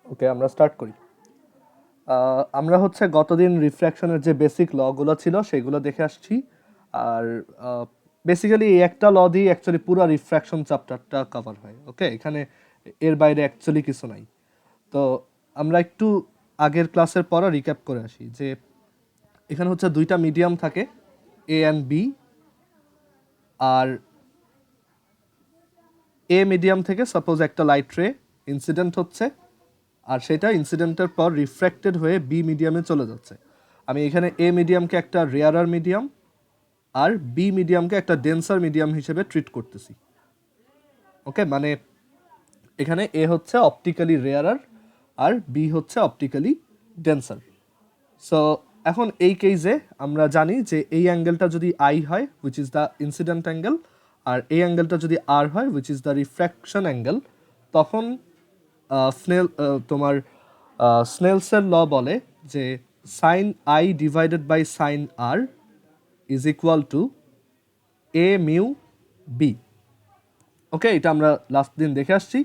ওকে, আমরা স্টার্ট করি। আমরা হচ্ছে গতদিন রিফ্র্যাকশনের যে বেসিক লগুলো ছিল সেগুলো দেখে আসছি। আর বেসিক্যালি এই একটা ল দিয়ে অ্যাকচুয়ালি পুরো রিফ্র্যাকশন চ্যাপ্টারটা কভার হয়। ওকে, এখানে এর বাইরে অ্যাকচুয়ালি কিছু নাই। তো আমরা একটু আগের ক্লাসের পরও রিক্যাপ করে আসি যে এখানে হচ্ছে দুইটা মিডিয়াম থাকে, এ অ্যান্ড বি। আর এ মিডিয়াম থেকে সাপোজ একটা লাইট রে ইনসিডেন্ট হচ্ছে, আর সেটা ইনসিডেন্টের পর রিফ্র্যাক্টেড হয়ে বি মিডিয়ামে চলে যাচ্ছে। আমি এখানে এ মিডিয়ামকে একটা রেয়ারার মিডিয়াম আর বি মিডিয়ামকে একটা ডেন্সার মিডিয়াম হিসেবে ট্রিট করতেছি। ওকে, মানে এখানে এ হচ্ছে অপটিক্যালি রেয়ারার আর বি হচ্ছে অপটিক্যালি ডেন্সার। সো এখন এই কেসে আমরা জানি যে এই অ্যাঙ্গেলটা যদি আই হয় which is the incident angle, আর এই অ্যাঙ্গেলটা যদি আর হয় which is the refraction angle, তখন তোমার স্নেলসের ল বলে যে sine I divided by sine R is equal to A mu B. Okay, এটা আমরা লাস্ট দিন দেখে আসছি।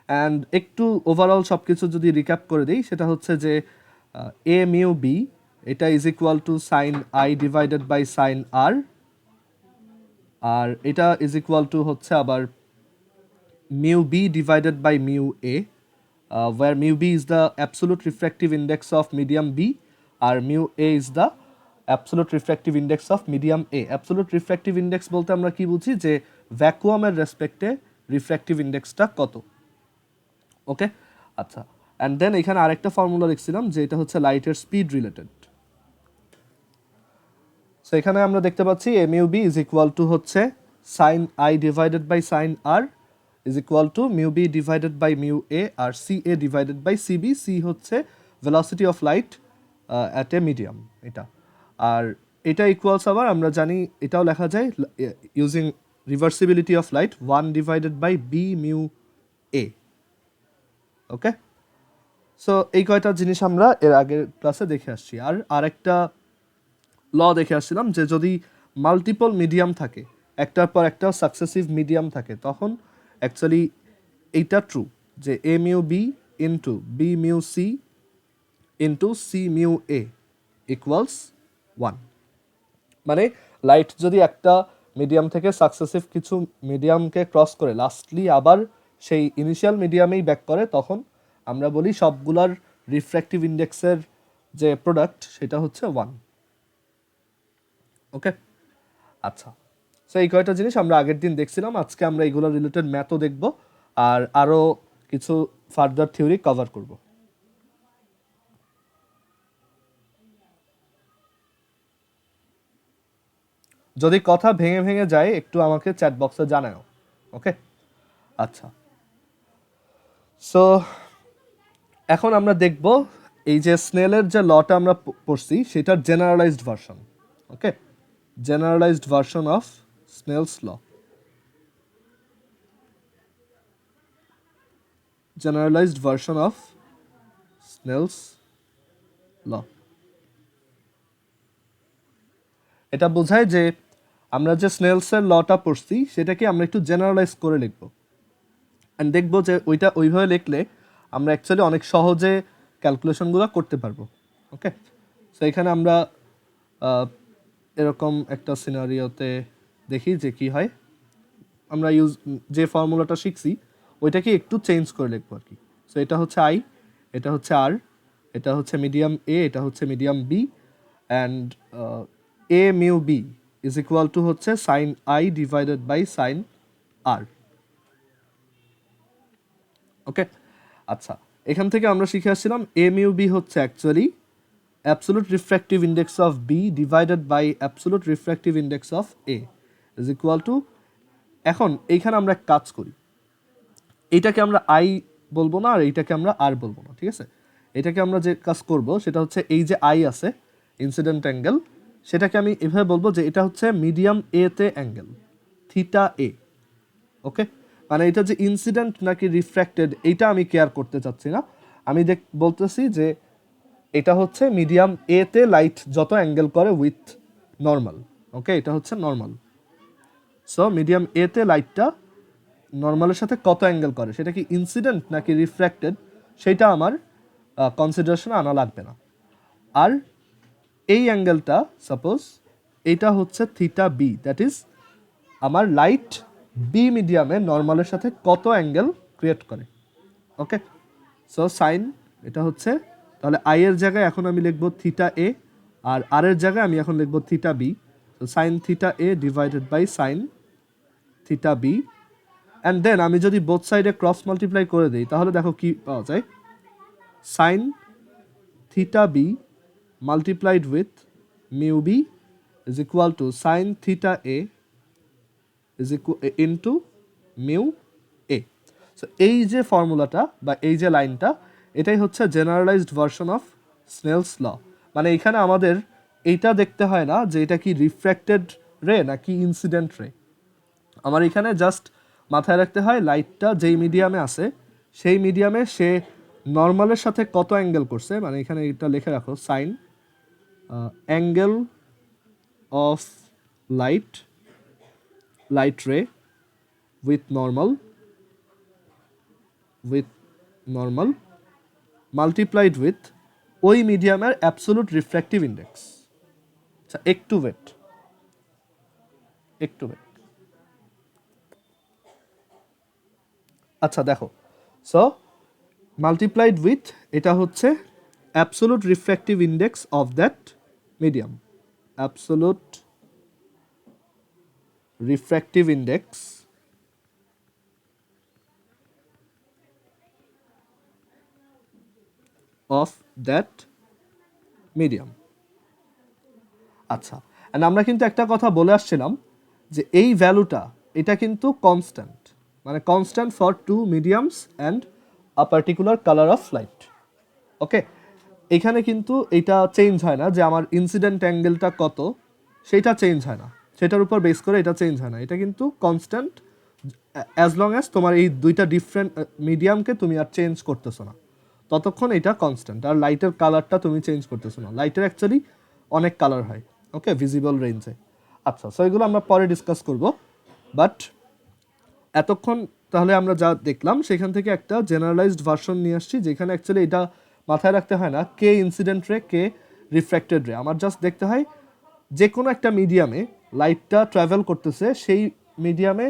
অ্যান্ড একটু ওভারঅল সব কিছু যদি রিক্যাপ করে দিই, সেটা হচ্ছে যে এ মিউ বি এটা is equal to sine I divided by sine R, আর এটা ইজ ইকুয়াল টু হচ্ছে আবার mu B divided by mu A, where mu b is the absolute refractive index of medium B আর mu a is the absolute refractive index of medium A. Absolute refractive index বলতে আমরা কি বুঝি, যে ভ্যাকুয়ামের রেসপেক্টে refractive ইন্ডেক্সটা কত। ওকে, আচ্ছা, and then এখানে আরেকটা ফর্মুলা লিখছিলাম যে এটা হচ্ছে লাইটের স্পিড রিলেটেড। সো এখানে আমরা দেখতে পাচ্ছি mu b is equal to হচ্ছে sin I divided by sin R is equal to mu b divided by mu a R ca divided by cb। c হচ্ছে velocity of light at a medium এটা, আর এটা equals আবার আমরা জানি এটাও লেখা যায় using reversibility of light 1 divided by B mu A. Okay, so এই কয়টা জিনিস আমরা এর আগের ক্লাসে দেখে আসছি। আর আরেকটা ল দেখে আসছিলাম যে যদি মাল্টিপল মিডিয়াম থাকে, একটার পর একটা সাকসেসিভ মিডিয়াম থাকে, তখন অ্যাকচুয়ালি এইটা ট্রু যে A mu B into B mu C into C mu A equals 1। মানে লাইট যদি একটা মিডিয়াম থেকে সাকসেসিভ কিছু মিডিয়ামকে ক্রস করে লাস্টলি আবার সেই ইনিশিয়াল মিডিয়ামেই ব্যাক করে, তখন আমরা বলি সবগুলার রিফ্র্যাক্টিভ ইন্ডেক্সের যে প্রোডাক্ট সেটা হচ্ছে 1। ওকে, আচ্ছা, সো এই কয়টা জিনিস আমরা আগের দিন দেখছিলাম। আজকে আমরা এইগুলো রিলেটেড ম্যাথও দেখব আর আরও কিছু ফার্দার থিওরি কভার করব। যদি কথা ভেঙে ভেঙে যায় একটু আমাকে চ্যাট বক্সে জানাও। ওকে, আচ্ছা, সো এখন আমরা দেখব এই যে স্নেলের যে লটা আমরা পড়ছি সেটার generalised version. Okay, generalised version of Snell's law. Generalised version of Snell's law এটা বোঝায় যে আমরা যে স্নেলসের লটা পড়ছি সেটাকে আমরা একটু জেনারেলাইজ করে লিখব, অ্যান্ড দেখব যে ওইটা ওইভাবে লিখলে আমরা অ্যাকচুয়ালি অনেক সহজে ক্যালকুলেশনগুলো করতে পারবো। ওকে, সো এখানে আমরা এরকম একটা সিনারিওতে দেখি যে কি হয়। আমরা যে ফর্মুলাটা শিখছি ওইটাকে একটু চেঞ্জ করে লিখবো আর কি। সো এটা হচ্ছে আই, এটা হচ্ছে আর, এটা হচ্ছে মিডিয়াম এ, এটা হচ্ছে medium B, and A mu B is equal to হচ্ছে sine I divided by sine R. Okay, আচ্ছা, এখান থেকে আমরা শিখে আসছিলাম এ মিউ বি হচ্ছে actually absolute refractive index of B divided by absolute refractive index of A is equal to. এখন এইখানে আমরা এক কাজ করি, এইটাকে আমরা আই বলবো না আর এইটাকে আমরা আর বলবো না, ঠিক আছে? এটাকে আমরা যে কাজ করব সেটা হচ্ছে এই যে আই আছে ইনসিডেন্ট অ্যাঙ্গেল, সেটাকে আমি এভাবে বলবো যে এটা হচ্ছে মিডিয়াম এ তে অ্যাঙ্গেল থিটা এ। ওকে, মানে এটা যে ইনসিডেন্ট নাকি রিফ্র্যাক্টেড এইটা আমি কেয়ার করতে চাচ্ছি না, আমি বলতেছি যে এটা হচ্ছে মিডিয়াম এ তে লাইট যত অ্যাঙ্গেল করে উইথ নর্মাল। ওকে, এটা হচ্ছে নর্মাল। সো মিডিয়াম এ তে লাইটটা নর্মালের সাথে কত অ্যাঙ্গেল করে, সেটা কি ইনসিডেন্ট নাকি রিফ্র্যাক্টেড, সেটা আমার কনসিডারেশনে আনা লাগবে না। আর এই অ্যাঙ্গেলটা সাপোজ এইটা হচ্ছে থিটা বি, দ্যাট ইজ আমার লাইট বি মিডিয়ামে নর্মালের সাথে কত অ্যাঙ্গেল ক্রিয়েট করে। ওকে, সো সাইন এটা হচ্ছে, তাহলে আই এর জায়গায় এখন আমি লিখবো থিটা এ, আর আর এর জায়গায় আমি এখন লিখবো থিটা বি। তো sine theta A divided by sine theta B, and then আমি যদি বোথ সাইডে ক্রস মাল্টিপ্লাই করে দিই তাহলে দেখো কি পাওয়া যায়, sine theta B multiplied with mu B is equal to sine theta A is into mu A. So এই যে ফর্মুলাটা বা এই যে লাইনটা, এটাই হচ্ছে generalised version of Snell's law. মানে এখানে আমাদের এইটা দেখতে হয় না যে এটা কি রিফ্র্যাক্টেড রে নাকি ইনসিডেন্ট রে, আমার এখানে জাস্ট মাথায় রাখতে হয় লাইটটা যেই মিডিয়ামে আছে সেই মিডিয়ামে সে নর্মালের সাথে কত অ্যাঙ্গেল করছে, মানে এখানে এটা লিখে রাখো sign angle of light ray with normal multiplied with ওই মিডিয়ামের অ্যাবসোলুট রিফ্র্যাক্টিভ ইন্ডেক্স। আচ্ছা, একটু ওয়েট। আচ্ছা দেখো, সো মাল্টিপ্লাইড উইথ এটা হচ্ছে absolute refractive index of that medium, absolute refractive index of that medium. আচ্ছা, অ্যান্ড আমরা কিন্তু একটা কথা বলে আসছিলাম যে এই ভ্যালুটা এটা কিন্তু কনস্ট্যান্ট, মানে constant for two mediums and a particular colour of light. Okay, এখানে কিন্তু এটা চেঞ্জ হয় না যে আমার ইনসিডেন্ট অ্যাঙ্গেলটা কত সেইটা চেঞ্জ হয় না, সেটার উপর বেস করে এটা চেঞ্জ হয় না, এটা কিন্তু কনস্ট্যান্ট অ্যাজ লং অ্যাজ তোমার এই দুইটা ডিফারেন্ট মিডিয়ামকে তুমি আর চেঞ্জ করতেছো না ততক্ষণ এটা কনস্ট্যান্ট। আর লাইটের কালারটা তুমি চেঞ্জ করতেছো না, লাইটের অ্যাকচুয়ালি অনেক কালার হয় ওকে ভিজিবল রেঞ্জে। আচ্ছা, সো এগুলো আমরা পরে ডিসকাস করব, বাট এতক্ষণ তাহলে আমরা যা দেখলাম সেখান থেকে একটা জেনারেলাইজড ভার্সন নিয়ে আসছি যেখানে অ্যাকচুয়ালি এটা মাথায় রাখতে হয় না কে ইনসিডেন্ট রে কে রিফ্র্যাক্টেড রে, আমার জাস্ট দেখতে হয় যে কোনো একটা মিডিয়ামে লাইটটা ট্রাভেল করতেছে সেই মিডিয়ামে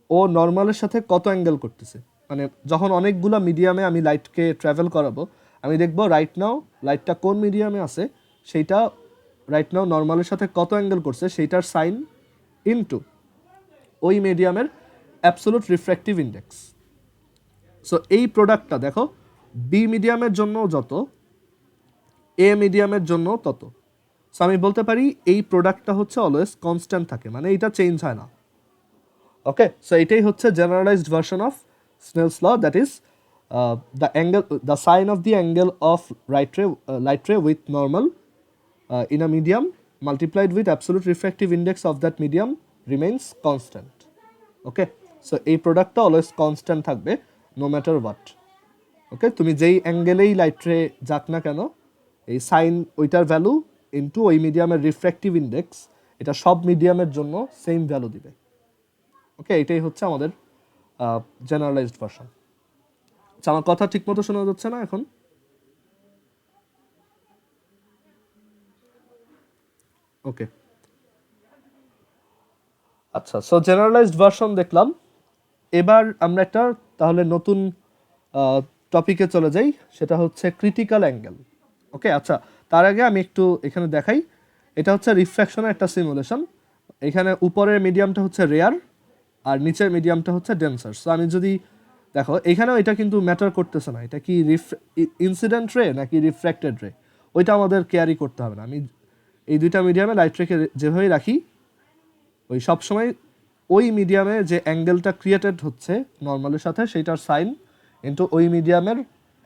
ও নর্মালের সাথে কত অ্যাঙ্গেল করতেছে। মানে যখন অনেকগুলো মিডিয়ামে আমি লাইটকে ট্রাভেল করাবো আমি দেখবো রাইট নাও লাইটটা কোন মিডিয়ামে আছে সেইটা রাইট নাও নর্মালের সাথে কত অ্যাঙ্গেল করছে সেইটার সাইন ইনটু ওই মিডিয়ামের অ্যাবসোলুট রিফ্র্যাক্টিভ ইন্ডেক্স। সো এই প্রোডাক্টটা দেখো বি মিডিয়ামের জন্য যত এ মিডিয়ামের জন্য তত, সো আমি বলতে পারি এই প্রোডাক্টটা হচ্ছে অলওয়েজ কনস্ট্যান্ট থাকে, মানে এটা চেঞ্জ হয় না। ওকে, সো এটাই হচ্ছে generalised version of Snell's law, that is the sine of the angle of light ray with normal in a medium multiplied with absolute refractive index of that medium remains constant. Okay, so এই প্রোডাক্টটা always constant থাকবে no matter what. ওকে, তুমি যেই অ্যাঙ্গেলেই light রে যাক না কেন এই সাইন ওইটার ভ্যালু ইনটু ওই মিডিয়ামের রিফ্র্যাক্টিভ ইন্ডেক্স এটা সব মিডিয়ামের জন্য সেম ভ্যালু দিবে। ওকে, এটাই হচ্ছে আমাদের জেনারেলাইজড ভার্সন। আচ্ছা, আমার কথা ঠিকমতো শোনা যাচ্ছে না এখন? ওকে, আচ্ছা, সো জেনারেলাইজড ভার্সন দেখলাম। এবার আমরা একটা তাহলে নতুন টপিকে চলে যাই, সেটা হচ্ছে ক্রিটিক্যাল অ্যাঙ্গেল। ওকে, আচ্ছা, তার আগে আমি একটু এখানে দেখাই, এটা হচ্ছে রিফ্র্যাকশনের একটা সিমুলেশন। এখানে উপরের মিডিয়ামটা হচ্ছে রেয়ার আর নিচের মিডিয়ামটা হচ্ছে ডেন্সার। সো আমি যদি দেখো এখানেও এটা কিন্তু ম্যাটার করতেছে না এটা কি ইনসিডেন্ট রে নাকি রিফ্র্যাক্টেড রে, ওইটা আমাদের কেয়ারি করতে হবে না। আমি এই দুইটা মিডিয়ামে লাইট রেখে যেভাবেই রাখি ওই সবসময় ওই মিডিয়ামে যে অ্যাঙ্গেলটা ক্রিয়েটেড হচ্ছে নর্মালের সাথে সেইটার সাইন ইন্টু ওই মিডিয়ামের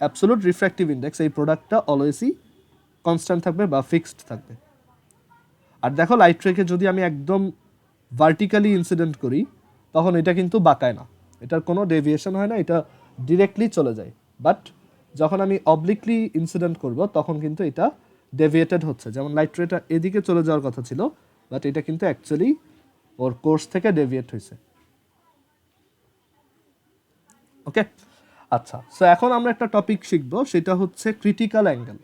অ্যাবসোলুট রিফ্র্যাক্টিভ ইন্ডেক্স, এই প্রোডাক্টটা অলওয়েজই কনস্ট্যান্ট থাকবে বা ফিক্সড থাকবে। আর দেখো লাইট রেখে যদি আমি একদম ভার্টিক্যালি ইনসিডেন্ট করি তখন এটা কিন্তু বাঁকায় না, এটার কোনো ডেভিয়েশন হয় না, এটা ডিরেক্টলি চলে যায়। বাট যখন আমি অবলিকলি ইনসিডেন্ট করব তখন কিন্তু এটা ডেভিয়েটেড হচ্ছে, যেমন লাইট রেটা এদিকে চলে যাওয়ার কথা ছিল বাট এটা কিন্তু অ্যাকচুয়ালি ওর কোর্স থেকে ডেভিয়েট হয়েছে। ওকে, আচ্ছা, সো এখন আমরা একটা টপিক শিখবো, সেটা হচ্ছে ক্রিটিক্যাল অ্যাঙ্গেল।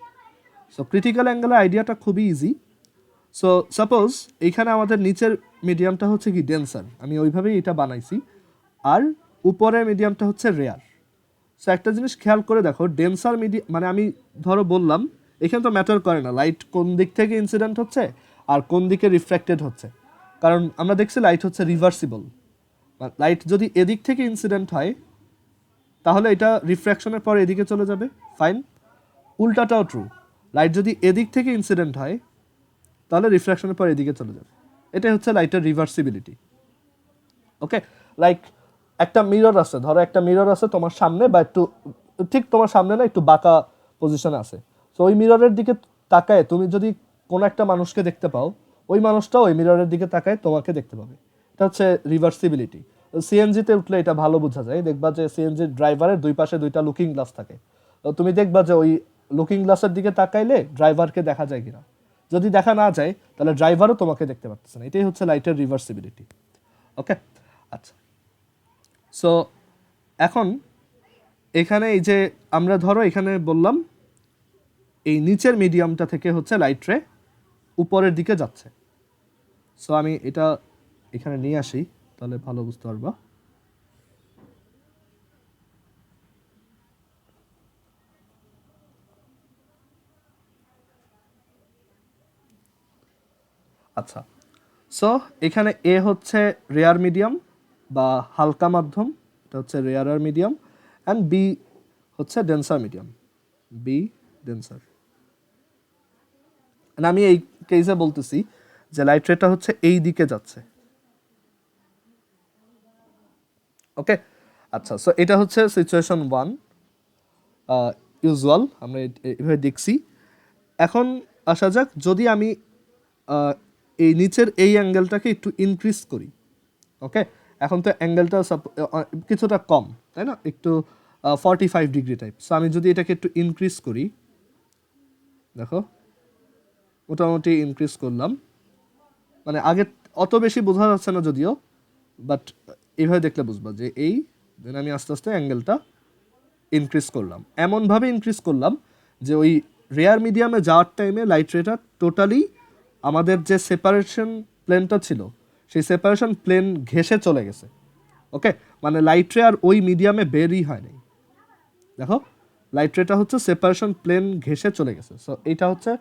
সো ক্রিটিক্যাল অ্যাঙ্গেলের আইডিয়াটা খুবই ইজি। সো সাপোজ এইখানে আমাদের নিচের মিডিয়ামটা হচ্ছে কি ডেন্সার, আমি ওইভাবেই এটা বানাইছি, আর উপরের মিডিয়ামটা হচ্ছে রেয়ার। সো একটা জিনিস খেয়াল করে দেখো, ডেন্সার মিডিয়াম মানে আমি ধরো বললাম, এখানে তো ম্যাটার করে না লাইট কোন দিক থেকে ইনসিডেন্ট হচ্ছে আর কোন দিকে রিফ্র্যাক্টেড হচ্ছে, কারণ আমরা দেখছি লাইট হচ্ছে রিভার্সিবল। লাইট যদি এদিক থেকে ইনসিডেন্ট হয় তাহলে এটা রিফ্র্যাকশনের পর এদিকে চলে যাবে, ফাইন। উল্টাটাও ট্রু, লাইট যদি এদিক থেকে ইনসিডেন্ট হয় তাহলে রিফ্র্যাকশনের পর এদিকে চলে যাবে। এটাই হচ্ছে লাইটের রিভার্সিবিলিটি। ওকে, লাইক একটা মিরর আছে, ধরো একটা মিরর আছে তোমার সামনে, বা একটু ঠিক তোমার সামনে না, একটু বাঁকা পজিশনে আছে। তো ওই মিররের দিকে তাকায় তুমি যদি কোনো একটা মানুষকে দেখতে পাও, ওই মানুষটাও ওই মিররের দিকে তাকায় তোমাকে দেখতে পাবে। এটা হচ্ছে রিভার্সিবিলিটি। সিএনজিতে উঠলে এটা ভালো বোঝা যায়, দেখবা যে সিএনজির ড্রাইভারের দুই পাশে দুইটা লুকিং গ্লাস থাকে। তো তুমি দেখবা যে ওই লুকিং গ্লাসের দিকে তাকাইলে ড্রাইভারকে দেখা যায় কিনা, যদি দেখা না যায় তাহলে ড্রাইভারও তোমাকে দেখতে পারতেছে না। এটাই হচ্ছে লাইটের রিভার্সিবিলিটি। ওকে, আচ্ছা। সো এখন এখানে এই যে আমরা ধরো এখানে বললাম এই নিচের মিডিয়ামটা থেকে হচ্ছে লাইট রে উপরের দিকে যাচ্ছে। সো আমি এটা এখানে নিয়ে আসি, তাহলে ভালো বুঝতে পারবা। আচ্ছা, সো এখানে এ হচ্ছে রেয়ার মিডিয়াম বা হালকা মাধ্যম, এটা হচ্ছে রেয়ার মিডিয়াম, অ্যান্ড বি হচ্ছে ডেন্সার মিডিয়াম, বি ডেন্সার। আমি এই কেসে বলতেছি যে লাইট রেটা হচ্ছে এই দিকে যাচ্ছে। ওকে, আচ্ছা। সো এটা হচ্ছে সিচুয়েশন 1, ইউজুয়াল আমরা এইভাবে দেখছি। এখন আসা যাক, যদি আমি এই নিচের এই অ্যাঙ্গেলটাকে একটু ইনক্রিজ করি। ওকে, এখন তো অ্যাঙ্গেলটা কিছুটা কম, তাই না, একটু 45 ডিগ্রি টাইপ। সো আমি যদি এটাকে একটু ইনক্রিজ করি, দেখো মোটামুটি ইনক্রিজ করলাম, মানে আগে অত বেশি বোঝা যাচ্ছে না যদিও, বাট এইভাবে দেখলে বুঝবা যে এই দেন আমি আস্তে আস্তে অ্যাঙ্গেলটা ইনক্রিজ করলাম, এমনভাবে ইনক্রিজ করলাম যে ওই রেয়ার মিডিয়ামে যাওয়ার টাইমে লাইট রেটা টোটালি আমাদের যে সেপারেশন প্লেনটা ছিল সেই সেপারেশন প্লেন ঘেঁষে চলে গেছে। ওকে, মানে লাইট রে আর ওই মিডিয়ামে বেরই হয়নি। দেখো লাইট রেটা হচ্ছে সেপারেশন প্লেন ঘেঁষে চলে গেছে। সো এইটা হচ্ছে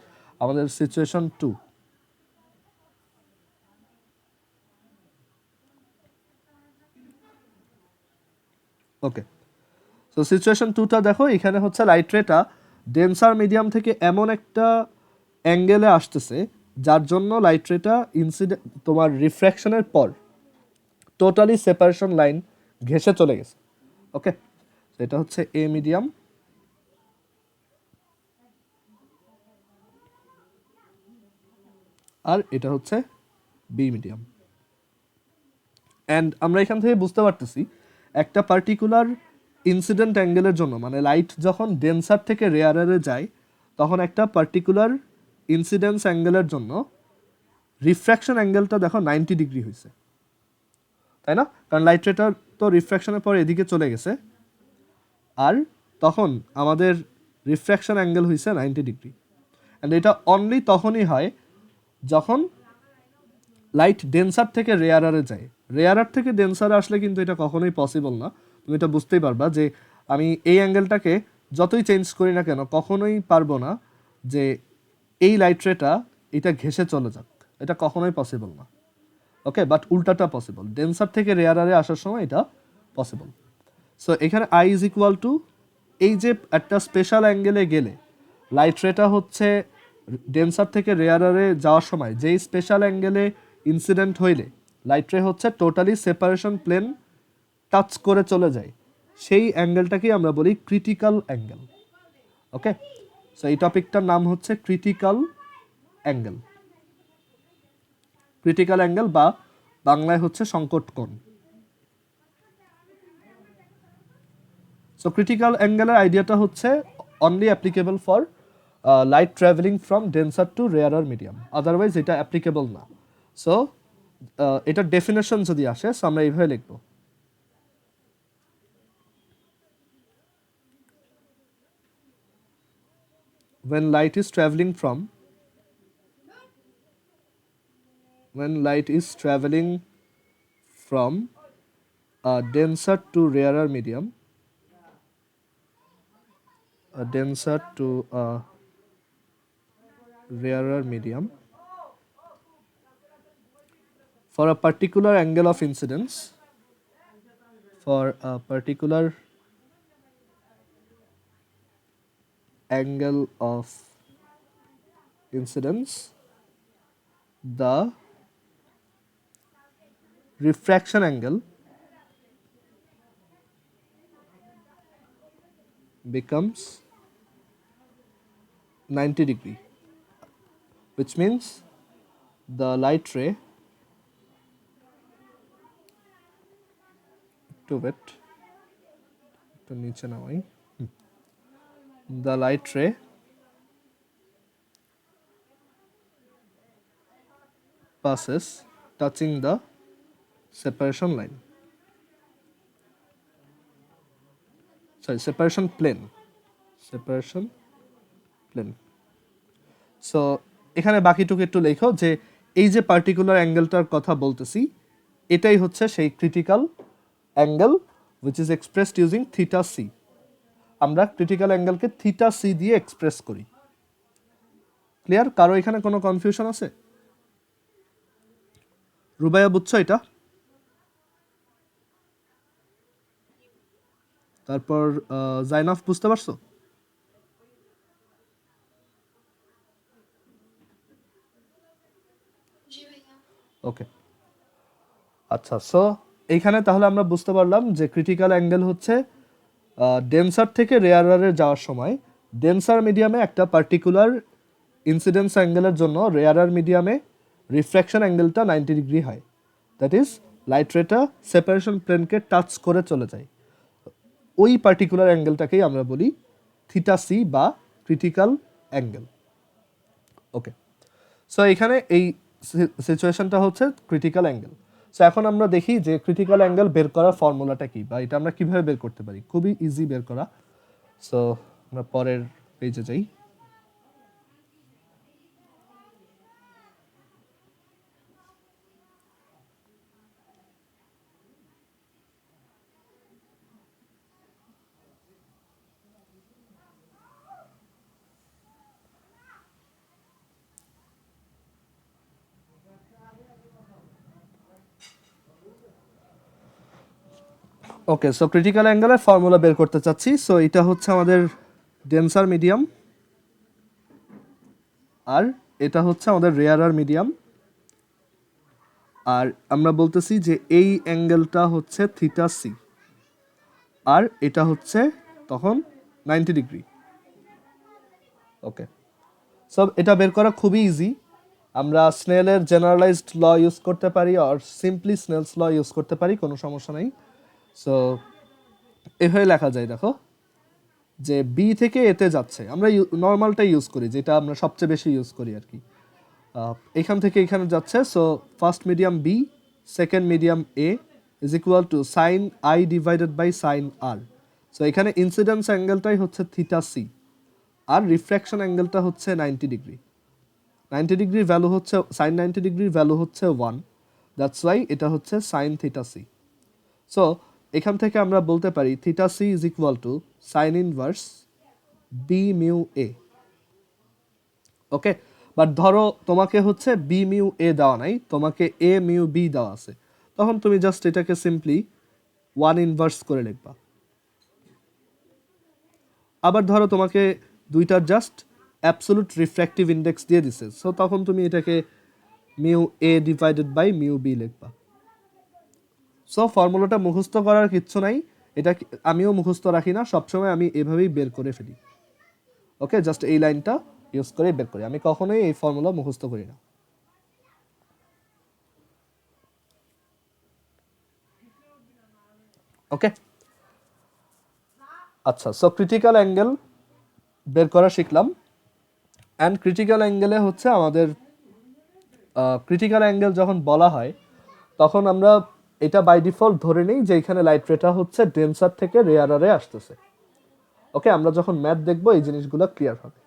আমাদের সিচুয়েশন 2। ওকে, সো সিচুয়েশন 2টা দেখো, এখানে হচ্ছে লাইট রেটা ডেন্সার মিডিয়াম থেকে এমন একটা অ্যাঙ্গেলে আসতেছে যার জন্য লাইট রেটা ইনসিডেন্ট তোমার রিফ্র্যাকশনের পর টোটালি সেপারেশন লাইন ঘেঁষে চলে গেছে। ওকে, এটা হচ্ছে এ মিডিয়াম, আর এটা হচ্ছে বি মিডিয়াম। অ্যান্ড আমরা এখান থেকে বুঝতে পারতেছি একটা পার্টিকুলার ইনসিডেন্ট অ্যাঙ্গেলের জন্য, মানে লাইট যখন ডেন্সার থেকে রেয়ারে যায় তখন একটা পার্টিকুলার ইনসিডেন্স অ্যাঙ্গেলের জন্য রিফ্র্যাকশন অ্যাঙ্গেলটা দেখো 90 ডিগ্রি হয়েছে, তাই না, কারণ লাইট রেটার তো রিফ্র্যাকশনের পর এদিকে চলে গেছে, আর তখন আমাদের রিফ্র্যাকশন অ্যাঙ্গেল হয়েছে 90 ডিগ্রি। অ্যান্ড এটা অনলি তখনই হয় যখন লাইট ডেন্সার থেকে রেয়ারারে যায়। রেয়ারার থেকে ডেন্সারে আসলে কিন্তু এটা কখনোই পসিবল না। তুমি এটা বুঝতেই পারবা যে আমি এই অ্যাঙ্গেলটাকে যতই চেঞ্জ করি না কেন কখনোই পারবো না যে এই লাইট রেটা এটা ঘেঁষে চলে যাক, এটা কখনোই পসিবল না। ওকে, বাট উল্টাটা পসিবল, ডেন্সার থেকে রেয়ারারে আসার সময় এটা পসিবল। সো এখানে আই ইজ ইকুয়াল টু, এই যে একটা স্পেশাল অ্যাঙ্গেলে গেলে লাইট রেটা হচ্ছে ডেন্সার থেকে রেয়ারারে যাওয়ার সময় যেই স্পেশাল অ্যাঙ্গেলে ইনসিডেন্ট হইলে লাইট রে হচ্ছে টোটালি সেপারেশন প্লেন টাচ করে চলে যায়, সেই অ্যাঙ্গেলটাকেই আমরা বলি ক্রিটিক্যাল অ্যাঙ্গেল। ওকে, সো এই টপিকটার নাম হচ্ছে ক্রিটিক্যাল অ্যাঙ্গেল। ক্রিটিক্যাল অ্যাঙ্গেল বা বাংলায় হচ্ছে সংকট কোণ। সো ক্রিটিক্যাল অ্যাঙ্গেলের আইডিয়াটা হচ্ছে only applicable for light travelling from denser to rarer medium, otherwise এটা অ্যাপ্লিকেবল না। সো এটার ডেফিনেশন যদি আসে, সো আমরা এইভাবে লিখব, when light is traveling from a denser to rarer medium, for a particular angle of incidence, the refraction angle becomes 90 degree, which means the light ray passes touching the separation plane. So এখানে বাকিটুকু একটু লেখো যে এই যে particular অ্যাঙ্গেলটার কথা বলতেছি এটাই হচ্ছে সেই critical angle which is expressed using theta C. আমরা ক্রিটিক্যাল অ্যাঙ্গেলকে থিটা সি দিয়ে এক্সপ্রেস করি। ক্লিয়ার? কারো এখানে কোনো কনফিউশন আছে? রুবাইয়া বুঝছো এটা? তারপর জাইনাফ বুঝতে পারছো? ওকে, আচ্ছা। সো এইখানে তাহলে আমরা বুঝতে পারলাম যে ক্রিটিক্যাল অ্যাঙ্গেল হচ্ছে ডেন্সার থেকে রেয়ারারে যাওয়ার সময় ডেন্সার মিডিয়ামে একটা পার্টিকুলার ইনসিডেন্স অ্যাঙ্গেলের জন্য রেয়ারার মিডিয়ামে রিফ্র্যাকশন অ্যাঙ্গেলটা 90 ডিগ্রি হয়। দ্যাট ইজ লাইট রেটা সেপারেশন প্লেনকে টাচ করে চলে যায়। ওই পার্টিকুলার অ্যাঙ্গেলটাকেই আমরা বলি থিটা সি বা ক্রিটিক্যাল অ্যাঙ্গেল। ওকে, সো এখানে এই সিচুয়েশনটা হচ্ছে ক্রিটিক্যাল অ্যাঙ্গেল। সো এখন আমরা দেখি যে ক্রিটিক্যাল অ্যাঙ্গেল বের করার ফর্মুলাটা কি, বা এটা আমরা কিভাবে বের করতে পারি। খুবই ইজি বের করা। সো আমরা পরের পেজে যাই। ওকে, সো ক্রিটিক্যাল অ্যাঙ্গেলের ফর্মুলা বের করতে চাচ্ছি। সো এটা হচ্ছে আমাদের ডেন্সার মিডিয়াম, আর এটা হচ্ছে আমাদের রেয়ারার মিডিয়াম, আর আমরা বলতেছি যে এই অ্যাঙ্গেলটা হচ্ছে থিটা সি, আর এটা হচ্ছে তখন 90 ডিগ্রি। ওকে, সো এটা বের করা খুবই ইজি। আমরা স্নেলের জেনারেলাইজড ল ইউজ করতে পারি, আর সিম্পলি স্নেলস ল ইউজ করতে পারি, কোনো সমস্যা নেই। সো এভাবে লেখা যায়, দেখো যে বি থেকে এতে যাচ্ছে, আমরা নর্মালটাই ইউজ করি, যেটা আমরা সবচেয়ে বেশি ইউজ করি আর কি। এখান থেকে এখানে যাচ্ছে, so first medium B, second medium A is equal to sine I divided by sine R. So এখানে ইনসিডেন্স অ্যাঙ্গেলটাই হচ্ছে থিটা সি, আর রিফ্র্যাকশন অ্যাঙ্গেলটা হচ্ছে 90 ডিগ্রি। 90 ডিগ্রির ভ্যালু হচ্ছে, সাইন 90 ডিগ্রির ভ্যালু হচ্ছে 1, দ্যাটস ওয়াই এটা হচ্ছে সাইন থিটা সি। সো এখান থেকে আমরা বলতে পারি theta C is equal to sine inverse B mu A. Okay, but ধরো তোমাকে হচ্ছে বি মিউ এ দেওয়া নাই, তোমাকে এ মিউ বি দেওয়া আছে, তখন তুমি জাস্ট এটাকে সিম্পলি 1 ইনভার্স করে লিখবা। আবার ধরো তোমাকে দুইটার জাস্ট অ্যাবসোলুট রিফ্র্যাক্টিভ ইন্ডেক্স দিয়ে দিছে, সো তখন তুমি এটাকে mu A divided by mu B লিখবা। সো ফর্মুলাটা মুখস্থ করার কিচ্ছু নাই, এটা আমিও মুখস্থ রাখি না, সবসময় আমি এভাবেই বের করে ফেলি। ওকে, জাস্ট এই লাইনটা ইউজ করে বের করি, আমি কখনোই এই ফর্মুলা মুখস্থ করি না। ওকে, আচ্ছা। সো ক্রিটিক্যাল অ্যাঙ্গেল বের করা শিখলাম, অ্যান্ড ক্রিটিক্যাল অ্যাঙ্গেলে হচ্ছে আমাদের ক্রিটিক্যাল অ্যাঙ্গেল যখন বলা হয় তখন আমরা এটা বাই ডিফল্ট ধরে নিই যে এখানে লাইট রেটা হচ্ছে ডেন্সার থেকে রেয়ারারে আসতেছে। ওকে, আমরা যখন ম্যাথ দেখবো এই জিনিসগুলো ক্লিয়ার হবে।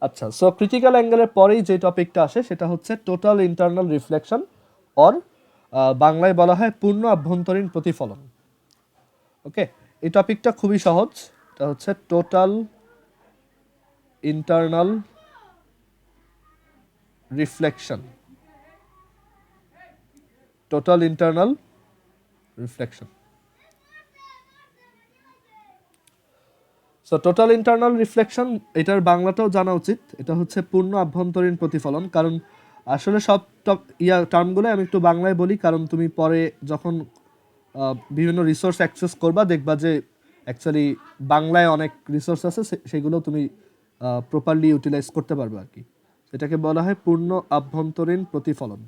আচ্ছা, সো ক্রিটিক্যাল অ্যাঙ্গেলের পরেই যে টপিকটা আসে সেটা হচ্ছে টোটাল ইন্টারনাল রিফ্লেকশন, অর বাংলায় বলা হয় পূর্ণ আভ্যন্তরীণ প্রতিফলন। ওকে, এই টপিকটা খুবই সহজ। এটা হচ্ছে total internal reflection. Total internal reflection. So total internal reflection, এটার বাংলাটাও জানা উচিত। এটা হচ্ছে পূর্ণ আভ্যন্তরীণ প্রতিফলন। কারণ আসলে সব টার্মগুলো আমি একটু বাংলায় বলি, কারণ তুমি পরে যখন বিভিন্ন রিসোর্স অ্যাক্সেস করবা দেখবা যে অ্যাকচুয়ালি বাংলায় অনেক রিসোর্স আছে, সেগুলো তুমি প্রপারলি ইউটিলাইজ করতে পারবে আর কি। এটাকে বলা হয় পূর্ণ আভ্যন্তরীণ প্রতিফলন।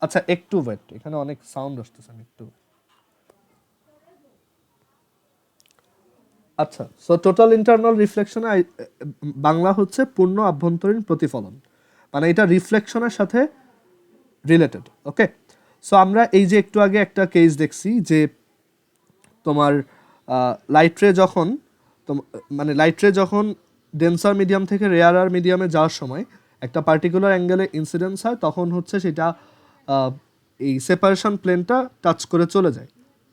আচ্ছা, একটু ওয়েট, এখানে অনেক সাউন্ড আসতেছে, আমি একটু। আচ্ছা, সো টোটাল ইন্টারনাল রিফ্লেকশনে বাংলা হচ্ছে পূর্ণ আভ্যন্তরীণ প্রতিফলন, মানে এটা রিফ্লেকশনের সাথে রিলেটেড। ওকে, সো আমরা এই যে একটু আগে একটা কেস দেখছি যে তোমার লাইট রে যখন মানে লাইট রে যখন ডেন্সার মিডিয়াম থেকে রেয়ারার মিডিয়ামে যাওয়ার সময় একটা পার্টিকুলার অ্যাঙ্গেলে ইনসিডেন্স হয়, তখন হচ্ছে সেটা এই সেপারেশন প্লেনটা টাচ করে চলে যায়।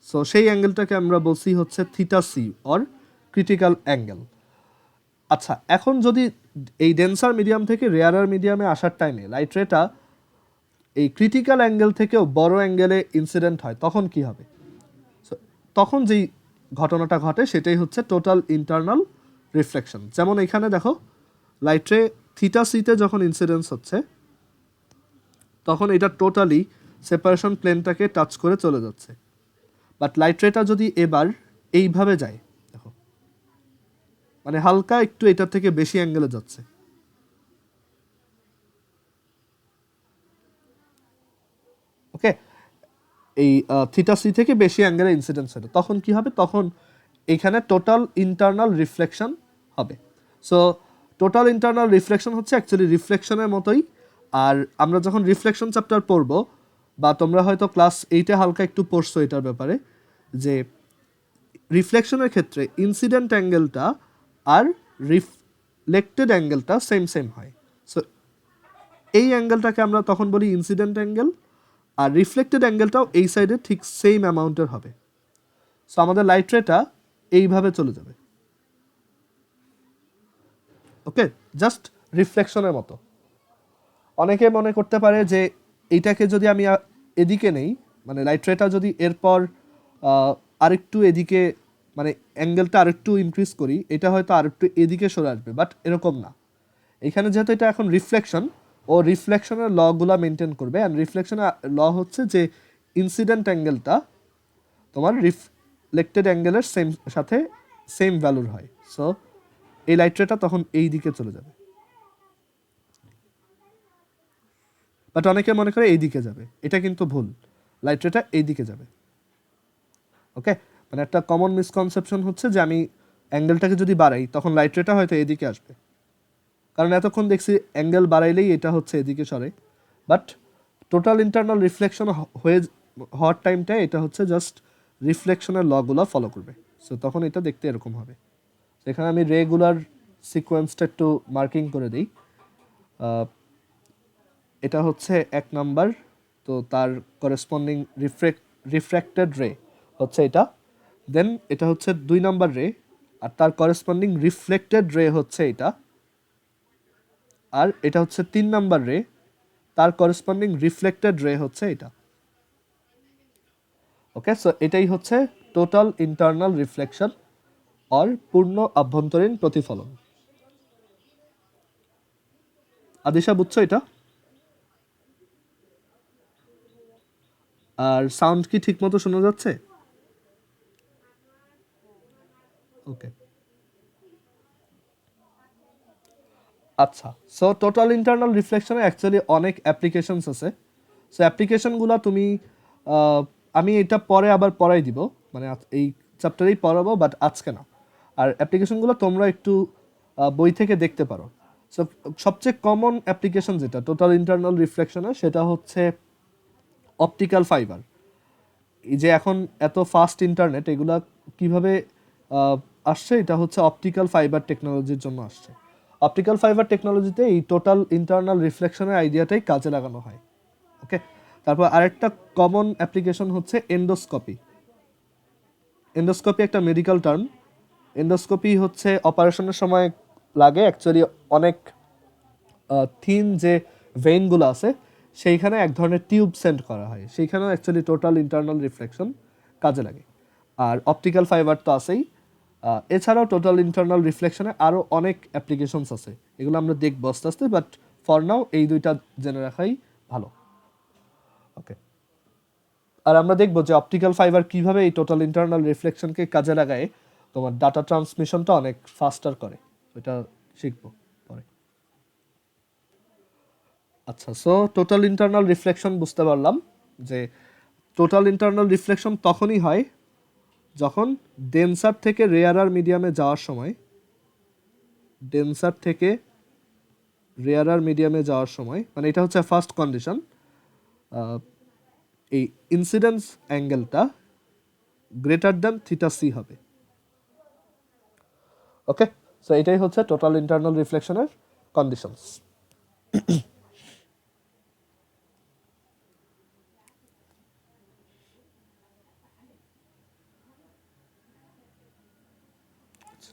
সো সেই অ্যাঙ্গেলটাকে আমরা বলছি হচ্ছে theta C or critical angle. আচ্ছা, এখন যদি এই ডেন্সার মিডিয়াম থেকে রেয়ারার মিডিয়ামে আসার টাইমে লাইট রেটা এই ক্রিটিক্যাল অ্যাঙ্গেল থেকেও বড় অ্যাঙ্গেলে ইনসিডেন্ট হয়, তখন কি হবে? তখন যেই ঘটনাটা ঘটে সেটাই হচ্ছে টোটাল ইন্টারনাল রিফ্লেকশন। যেমন এখানে দেখো, লাইট রে থিটা সিতে যখন ইনসিডেন্স হচ্ছে তখন এটা টোটালি সেপারেশন প্লেনটাকে টাচ করে চলে যাচ্ছে। বাট লাইট রেটা যদি এবার এইভাবে যায়, দেখো মানে হালকা একটু এটার থেকে বেশি অ্যাঙ্গেলে যাচ্ছে। ওকে, এই থিটা সি থেকে বেশি অ্যাঙ্গেলে ইনসিডেন্স হবে, তখন কি হবে? তখন এখানে টোটাল ইন্টারনাল রিফ্লেকশন হবে। সো টোটাল ইন্টারনাল রিফ্লেকশন হচ্ছে অ্যাকচুয়ালি রিফ্লেকশনের মতোই। আর আমরা যখন রিফ্লেকশন চ্যাপ্টার পড়বো, বা তোমরা হয়তো ক্লাস 8-এ হালকা একটু পড়ছো এটার ব্যাপারে, যে রিফ্লেকশনের ক্ষেত্রে ইনসিডেন্ট অ্যাঙ্গেলটা আর রিফ্লেক্টেড অ্যাঙ্গেলটা সেম সেম হয়। সো এই অ্যাঙ্গেলটাকে আমরা তখন বলি ইনসিডেন্ট অ্যাঙ্গেল, আর রিফ্লেক্টেড অ্যাঙ্গেলটাও এই সাইডে ঠিক সেম অ্যামাউন্টের হবে। সো আমাদের লাইট রেটা এইভাবে চলে যাবে। ওকে, জাস্ট রিফ্লেকশনের মতো। অনেকে মনে করতে পারে যে এইটাকে যদি আমি এদিকে নেই, মানে লাইট রেটা যদি এরপর আরেকটু এদিকে, মানে অ্যাঙ্গেলটা আরেকটু ইনক্রিজ করি, এটা হয়তো আরেকটু এদিকে সরে আসবে, বাট এরকম না। এখানে যেহেতু এটা এখন রিফ্লেকশন, ও রিফ্লেকশনের লগুলা মেনটেন করবে। অ্যান্ড রিফ্লেকশনের হচ্ছে যে ইনসিডেন্ট অ্যাঙ্গেলটা তোমার রিফ্লেক্টেড অ্যাঙ্গেলের সাথে সেম ভ্যালুর হয়। সো এই লাইট রেটা তখন এই দিকে চলে যাবে। বাট অনেকে মনে করে এই দিকে যাবে, এটা কিন্তু ভুল। লাইট রেটা এই দিকে যাবে। ওকে, মানে একটা কমন মিসকনসেপশন হচ্ছে যে আমি অ্যাঙ্গেলটাকে যদি বাড়াই তখন লাইট রেটা হয়তো এদিকে আসবে, কারণ এতক্ষণ দেখছি অ্যাঙ্গেল বাড়াইলেই এটা হচ্ছে এদিকে সরে। বাট টোটাল ইন্টারনাল রিফ্লেকশন হওয়ার টাইমটা এটা হচ্ছে জাস্ট রিফ্লেকশনের লগুলো ফলো করবে। সো তখন এটা দেখতে এরকম হবে। এখানে আমি রেগুলার সিকোয়েন্সটা একটু মার্কিং করে দিই। এটা হচ্ছে 1 নাম্বার, তো তার করেসপন্ডিং রিফ্র্যাক্টেড রে হচ্ছে এটা। দেন এটা হচ্ছে 2 নাম্বার রে, আর তার করেসপন্ডিং রিফ্লেক্টেড রে হচ্ছে এটা। আর এটা হচ্ছে 3 নাম্বার রে, তার করেসপন্ডিং রিফ্লেক্টেড রে হচ্ছে এটা। ওকে, সো এটাই হচ্ছে টোটাল ইন্টারনাল রিফ্লেকশন অর পূর্ণ আভ্যন্তরীণ প্রতিফলন। আদিশা, বুঝছো এটা? আর সাউন্ড কি ঠিক মতো শোনা যাচ্ছে? ওকে, আচ্ছা। সো টোটাল ইন্টারনাল রিফ্লেকশনে অ্যাকচুয়ালি অনেক অ্যাপ্লিকেশনস আছে। সো অ্যাপ্লিকেশনগুলো তুমি আমি এটা পরে আবার পড়াই দিব, মানে এই চ্যাপ্টারেই পড়াবো, বাট আজকে না। আর অ্যাপ্লিকেশনগুলো তোমরা একটু বই থেকে দেখতে পারো। সো সবচেয়ে কমন অ্যাপ্লিকেশন যেটা টোটাল ইন্টারনাল রিফ্লেকশনে, সেটা হচ্ছে অপটিক্যাল ফাইবার। এই যে এখন এত ফাস্ট ইন্টারনেট, এগুলা কিভাবে আসছে? এটা হচ্ছে অপটিক্যাল ফাইবার টেকনোলজির জন্য আসছে। অপটিক্যাল ফাইবার টেকনোলজিতে এই টোটাল ইন্টারনাল রিফ্লেকশনের আইডিয়াটাই কাজে লাগানো হয়। ওকে, তারপর আরেকটা কমন অ্যাপ্লিকেশন হচ্ছে এন্ডোস্কোপি। এন্ডোস্কোপি একটা মেডিকেল টার্ম। এন্ডোস্কোপি হচ্ছে অপারেশনের সময় লাগে, অ্যাকচুয়ালি অনেক থিন যে ভেইনগুলো আছে সেইখানে এক ধরনের টিউব সেন্ড করা হয়, সেইখানেও অ্যাকচুয়ালি টোটাল ইন্টারনাল রিফ্লেকশন কাজে লাগে। আর অপটিক্যাল ফাইবার তো আছেই, এছাড়াও টোটাল ইন্টারনাল রিফ্লেকশনে আরও অনেক অ্যাপ্লিকেশনস আছে, এগুলো আমরা দেখবো আস্তে আস্তে, বাট ফর নাও এই দুইটা জেনে রাখাই ভালো। ওকে, আর আমরা দেখবো যে অপটিক্যাল ফাইবার কিভাবে এই টোটাল ইন্টারনাল রিফ্লেকশনকে কাজে লাগায় তোমার ডাটা ট্রান্সমিশনটা অনেক ফাস্টার করে, এটা শিখবো পরে। আচ্ছা, সো টোটাল ইন্টারনাল রিফ্লেকশন বুঝতে পারলাম যে টোটাল ইন্টারনাল রিফ্লেকশন তখনই হয় যখন ডেন্সার থেকে রেয়ারার মিডিয়ামে যাওয়ার সময়, ডেন্সার থেকে রেয়ারার মিডিয়ামে যাওয়ার সময়, মানে এটা হচ্ছে ফার্স্ট কন্ডিশন, এই ইনসিডেন্স অ্যাঙ্গেলটা গ্রেটার দ্যান থিটা সি হবে। ওকে, সো এটাই হচ্ছে টোটাল ইন্টারনাল রিফ্লেকশনের কন্ডিশনস।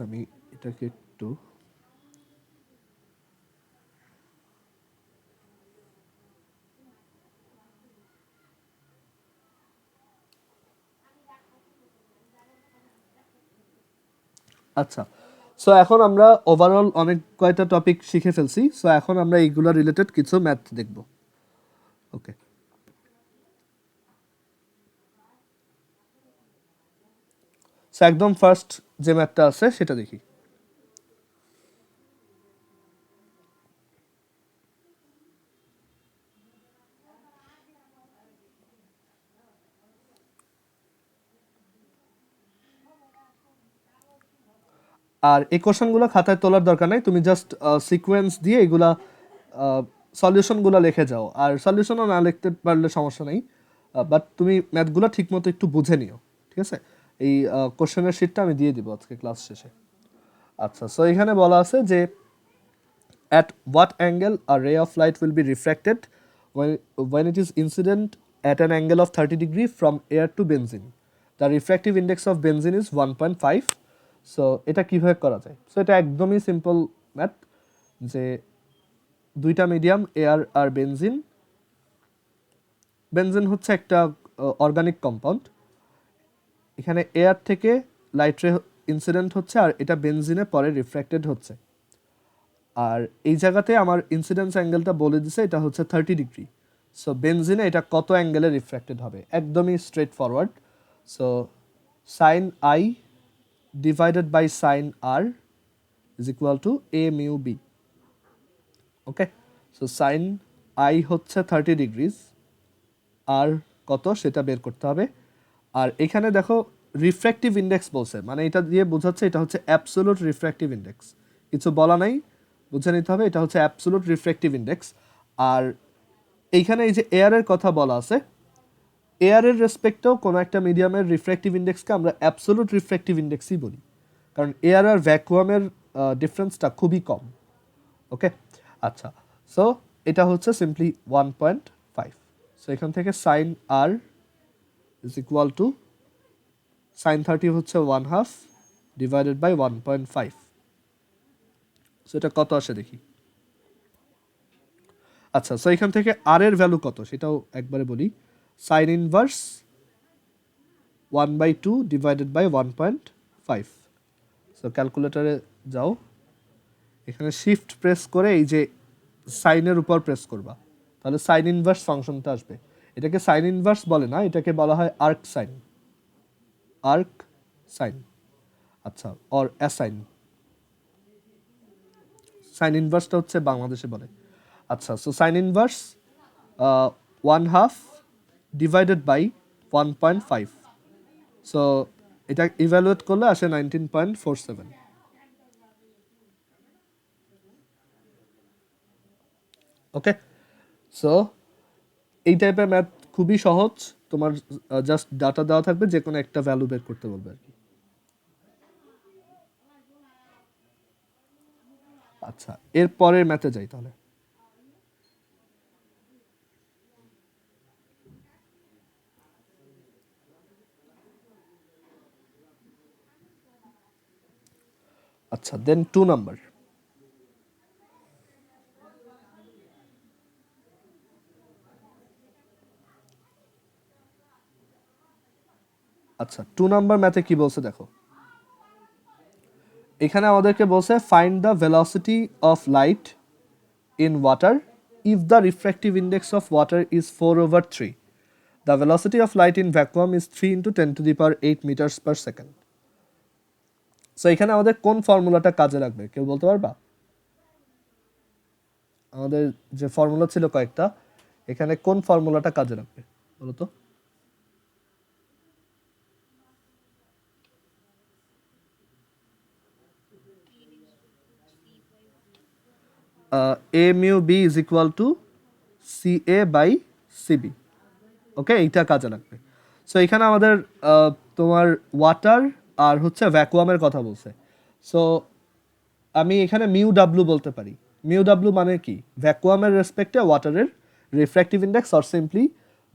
আমি এটাকে একটু আচ্ছা, সো এখন আমরা ওভারঅল অনেক কয়টা টপিক শিখে ফেলছি, সো এখন আমরা এইগুলো রিলেটেড কিছু ম্যাথ দেখব। ওকে, সো একদম ফার্স্ট যে ম্যাথটা আছে সেটা দেখি। আর এই কোশ্চেনগুলো খাতায় তোলার দরকার নাই, তুমি জাস্ট সিকোয়েন্স দিয়ে এগুলা সলিউশনগুলো লিখে যাও, আর সলিউশনও না লিখতে পারলে সমস্যা নেই, বাট তুমি ম্যাথগুলো ঠিকমতো একটু বুঝে নিও, ঠিক আছে? এই কোশ্চেনের শিটটা আমি দিয়ে দিব আজকে ক্লাস শেষে। আচ্ছা, সো এখানে বলা আছে যে at what angle a ray of light will be refracted when it is incident at an angle of 30 degree from air to benzene. The refractive index of benzene is 1.5. So এটা কিভাবে করা যায়? So এটা একদমই simple math, যে দুইটা medium air আর benzene, benzene হচ্ছে একটা অর্গানিক কম্পাউন্ড, এখানে এয়ার থেকে লাইট রে ইনসিডেন্ট হচ্ছে আর এটা বেনজিনে পরে রিফ্র্যাক্টেড হচ্ছে, আর এই জায়গাতে আমার ইনসিডেন্স অ্যাঙ্গেলটা বলে দিছে এটা হচ্ছে 30 ডিগ্রি। সো বেনজিনে এটা কত অ্যাঙ্গেলে রিফ্র্যাক্টেড হবে? একদমই straightforward. So sine I divided by sine R is equal to A mu B. Okay, so sine I হচ্ছে 30 ডিগ্রিজ, আর কত সেটা বের করতে হবে। আর এখানে দেখো রিফ্র্যাক্টিভ ইন্ডেক্স বলছে, মানে এটা দিয়ে বোঝাচ্ছে এটা হচ্ছে অ্যাবসোলুট রিফ্র্যাক্টিভ ইন্ডেক্স, কিছু বলা নাই, বুঝে নিতে হবে এটা হচ্ছে অ্যাবসোলুট রিফ্র্যাক্টিভ ইন্ডেক্স। আর এইখানে এই যে এয়ারের কথা বলা আছে, এয়ারের রেসপেক্টেও কোনো একটা মিডিয়ামের রিফ্র্যাক্টিভ ইন্ডেক্সকে আমরা অ্যাবসোলুট রিফ্র্যাক্টিভ ইন্ডেক্সই বলি, কারণ এয়ার আর ভ্যাকুয়ামের ডিফারেন্সটা খুবই কম। ওকে, আচ্ছা, সো এটা হচ্ছে সিম্পলি 1.5। সো এখান থেকে sine R is equal to sine 30 হচ্ছে 1/2 ডিভাইডেড বাই 1.5। সো এটা কত আসে দেখি। আচ্ছা, সো এখান থেকে আর এর ভ্যালু কত সেটাও একবারে বলি। Sine inverse 1/2 divided by 1.5। So ক্যালকুলেটরে যাও, এখানে শিফট প্রেস করে এই যে সাইনের উপর প্রেস করবা, তাহলে সাইন ইনভার্স ফাংশনটা আসবে। এটাকে সাইন ইনভার্স বলে না, এটাকে বলা হয় আর্ক সাইন, আর্ক সাইন, আচ্ছা, অর অ্যাসাইন। সাইন ইনভার্সটা হচ্ছে বাংলাদেশে বলে। আচ্ছা, so sine inverse 1/2 divided by 1.5। So এটা ইভ্যালুয়েট করলে আসে 19.47। ওকে, সো এই টাইপের ম্যাথ খুবই সহজ, তোমার জাস্ট ডাটা দেওয়া থাকবে, যে কোনো একটা ভ্যালু বের করতে বলবে আর কি। আচ্ছা, এর পরের ম্যাথে যাই তাহলে। আচ্ছা, দেন 2 নাম্বার। আচ্ছা, 2 নাম্বার ম্যাথে কি বলছে দেখো। এখানে আমাদেরকে বলছে find the velocity of light in water if the refractive index of water is 4/3. The velocity of light in vacuum is 3 × 10⁸ metres per second. So এখানে আমাদের কোন ফর্মুলাটা কাজে লাগবে কেউ বলতে পারবা? আমাদের যে ফর্মুলা ছিল কয়েকটা, এখানে কোন ফর্মুলাটা কাজে লাগবে বলো তো? a mu b is equal to ca by cb. ওকে, এইটা কাজে লাগবে। সো এখানে আমাদের তোমার ওয়াটার আর হচ্ছে ভ্যাকুয়ামের কথা বলছে। সো আমি এখানে মিউ ডাব্লু বলতে পারি। মিউ ডাব্লু মানে কি? ভ্যাকুয়ামের রেসপেক্টে ওয়াটারের refractive index or simply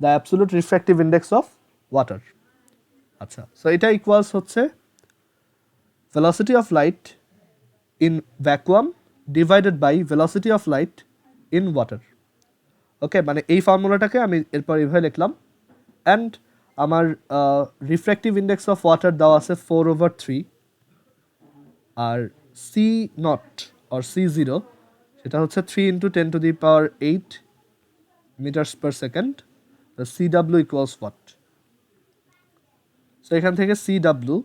the absolute refractive index of water. আচ্ছা, সো এটা ইকুয়ালস হচ্ছে velocity of light in vacuum divided by velocity of light in water. Okay, মানে এই ফর্মুলাটাকে আমি এরপর এইভাবে লিখলাম। অ্যান্ড আমার রিফ্র্যাক্টিভ ইন্ডেক্স অফ ওয়াটার দেওয়া আছে 4/3, আর c naught or c zero সেটা হচ্ছে 3 × 10⁸ মিটার্স পার সেকেন্ড। সি ডাব্লু ইকুয়ালস হোয়াট? সো এখান থেকে সি ডাব্লু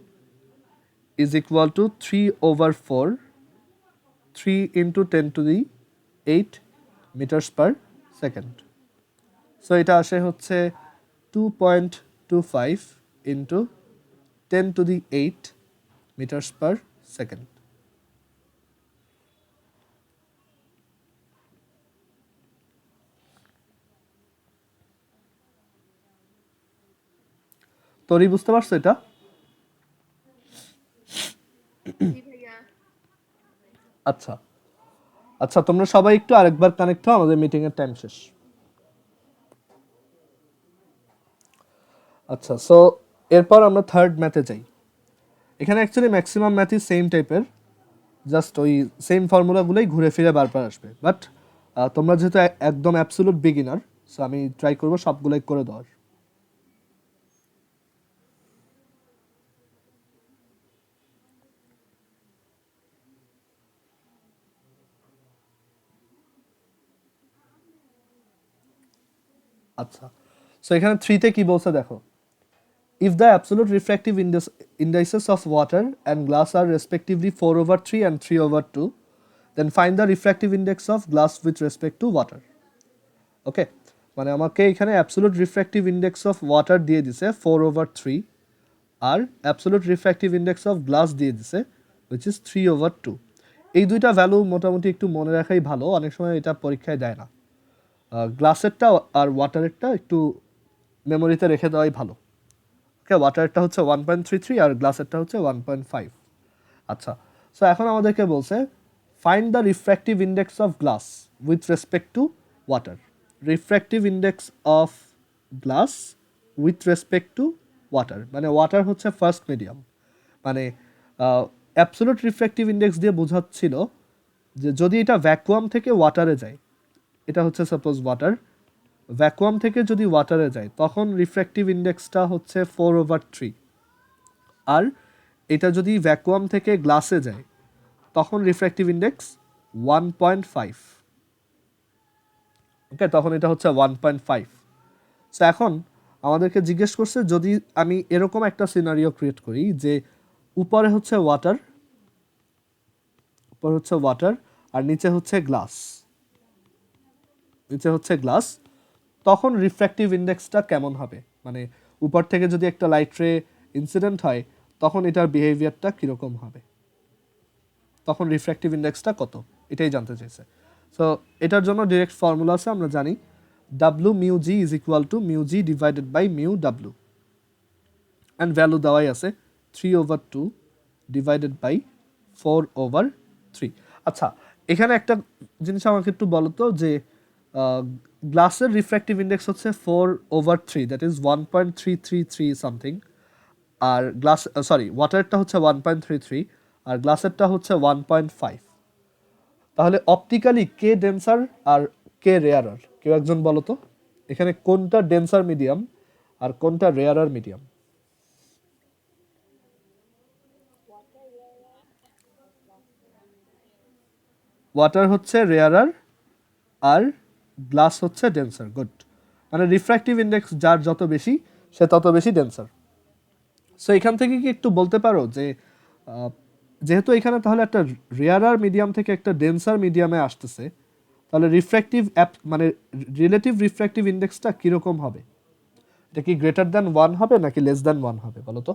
is equal to 3/4, 3 × 10⁸ metres per second. So এটা আসে হচ্ছে 2.25 × 10⁸ মিটার্স পার সেকেন্ড। তরি বুঝতে পারছো এটা? আচ্ছা আচ্ছা, তোমরা সবাই একটু আরেকবার কানেক্ট হও, আমাদের মিটিং এর টাইম শেষ। আচ্ছা, সো এরপর আমরা থার্ড ম্যাথে যাই। এখানে অ্যাকচুয়ালি ম্যাক্সিমাম ম্যাথই সেম টাইপের, জাস্ট ওই সেম ফর্মুলাগুলোই ঘুরে ফিরে বারবার আসবে। বাট তোমরা যেহেতু একদম অ্যাবসোলুট বিগিনার, সো আমি ট্রাই করবো সবগুলোই করে দেওয়ার। আচ্ছা, সো এখানে 3তে কি বলছে দেখো। If the absolute refractive indices of water and glass are respectively 4/3 and 3/2, then find the refractive index of glass with respect to water. ওকে, মানে আমাকে এখানে absolute refractive index of water দিয়ে দিছে 4/3, আর absolute refractive index of glass দিয়ে দিছে which is 3/2। এই দুইটা ভ্যালু মোটামুটি একটু মনে রাখাই ভালো, অনেক সময় এটা পরীক্ষায় দেয় না। গ্লাসেরটা আর ওয়াটারেরটা একটু মেমোরিতে রেখে দেওয়াই ভালো। ওকে, ওয়াটারটা হচ্ছে 1.33 আর গ্লাসেরটা হচ্ছে 1.5। আচ্ছা, সো এখন আমাদেরকে বলছে find the refractive index of glass with respect to water. Refractive index of glass with respect to water, মানে ওয়াটার হচ্ছে ফার্স্ট মিডিয়াম। মানে অ্যাবসোলুট রিফ্র্যাক্টিভ ইন্ডেক্স দিয়ে বোঝাচ্ছিল যে যদি এটা ভ্যাকুয়াম থেকে ওয়াটারে যায়, এটা হচ্ছে সাপোজ ওয়াটার, ভ্যাকুয়াম থেকে যদি ওয়াটারে যায় তখন রিফ্র্যাক্টিভ ইন্ডেক্সটা হচ্ছে 4/3, আর এটা যদি ভ্যাকুয়াম থেকে গ্লাসে যায় তখন রিফ্র্যাক্টিভ ইন্ডেক্স 1.5। ওকে, তখন এটা হচ্ছে 1.5। সো এখন আমাদেরকে জিজ্ঞেস করছে যদি আমি এরকম একটা সিনারিও ক্রিয়েট করি যে উপরে হচ্ছে ওয়াটার, উপরে হচ্ছে ওয়াটার আর নিচে হচ্ছে গ্লাস, নিচে হচ্ছে গ্লাস, তখন রিফ্র্যাক্টিভ ইন্ডেক্সটা কেমন হবে? মানে উপর থেকে যদি একটা লাইট রে ইনসিডেন্ট হয় তখন এটার বিহেভিয়ারটা কীরকম হবে, তখন রিফ্র্যাক্টিভ ইন্ডেক্সটা কত, এটাই জানতে চাইছে। সো এটার জন্য ডিরেক্ট ফর্মুলা আছে, আমরা জানি W mu G is equal to mu G divided by mu W, and value দেওয়াই আছে 3/2 ডিভাইডেড বাই 4/3। আচ্ছা, এখানে একটা জিনিস আমাকে একটু বলো তো যে গ্লাসের রিফ্র্যাক্টিভ ইন্ডেক্স হচ্ছে 4/3, দ্যাট ইজ 1.333 সামথিং, আর গ্লাস সরি ওয়াটারটা হচ্ছে 1.33 আর গ্লাসেরটা হচ্ছে 1.5। তাহলে অপটিক্যালি কে ডেন্সার আর কে রেয়ারার, কেউ একজন বলো তো এখানে কোনটা ডেন্সার মিডিয়াম আর কোনটা রেয়ারার মিডিয়াম? ওয়াটার হচ্ছে রেয়ারার আর গ্লাস হচ্ছে ডেন্সার। গুড, মানে রিফ্র্যাক্টিভ ইন্ডেক্স যার যত বেশি সে তত বেশি ডেন্সার। সো এখান থেকে কি একটু বলতে পারো যে যেহেতু এখানে তাহলে একটা রেয়ারার মিডিয়াম থেকে একটা ডেন্সার মিডিয়ামে আসতেছে, তাহলে রিফ্র্যাক্টিভ মানে রিলেটিভ রিফ্র্যাক্টিভ ইন্ডেক্সটা কীরকম হবে? এটা কি গ্রেটার দ্যান 1 হবে নাকি লেস দ্যান 1 হবে বলো তো?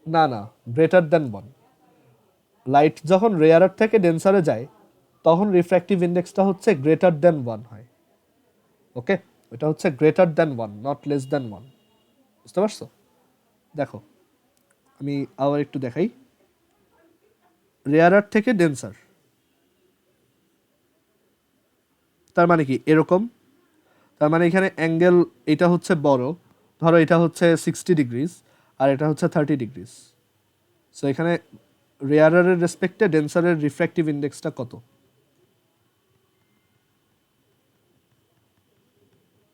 না না, গ্রেটার দ্যান 1। লাইট যখন রেয়ারার থেকে ডেন্সারে যায় তখন রিফ্র্যাক্টিভ ইন্ডেক্সটা হচ্ছে গ্রেটার দ্যান 1 হয়। ওকে, এটা হচ্ছে greater than 1, not less than 1। বুঝতে পারছো? দেখো আমি আবার একটু দেখাই। রেয়ারার থেকে ডেন্সার তার মানে কি এরকম, তার মানে এখানে অ্যাঙ্গেল এটা হচ্ছে বড়, ধরো এটা হচ্ছে 60 ডিগ্রিজ আর এটা হচ্ছে 30 ডিগ্রিজ। সো এখানে রেয়ারারের রেসপেক্টে ডেন্সারের রিফ্র্যাক্টিভ ইন্ডেক্সটা কত?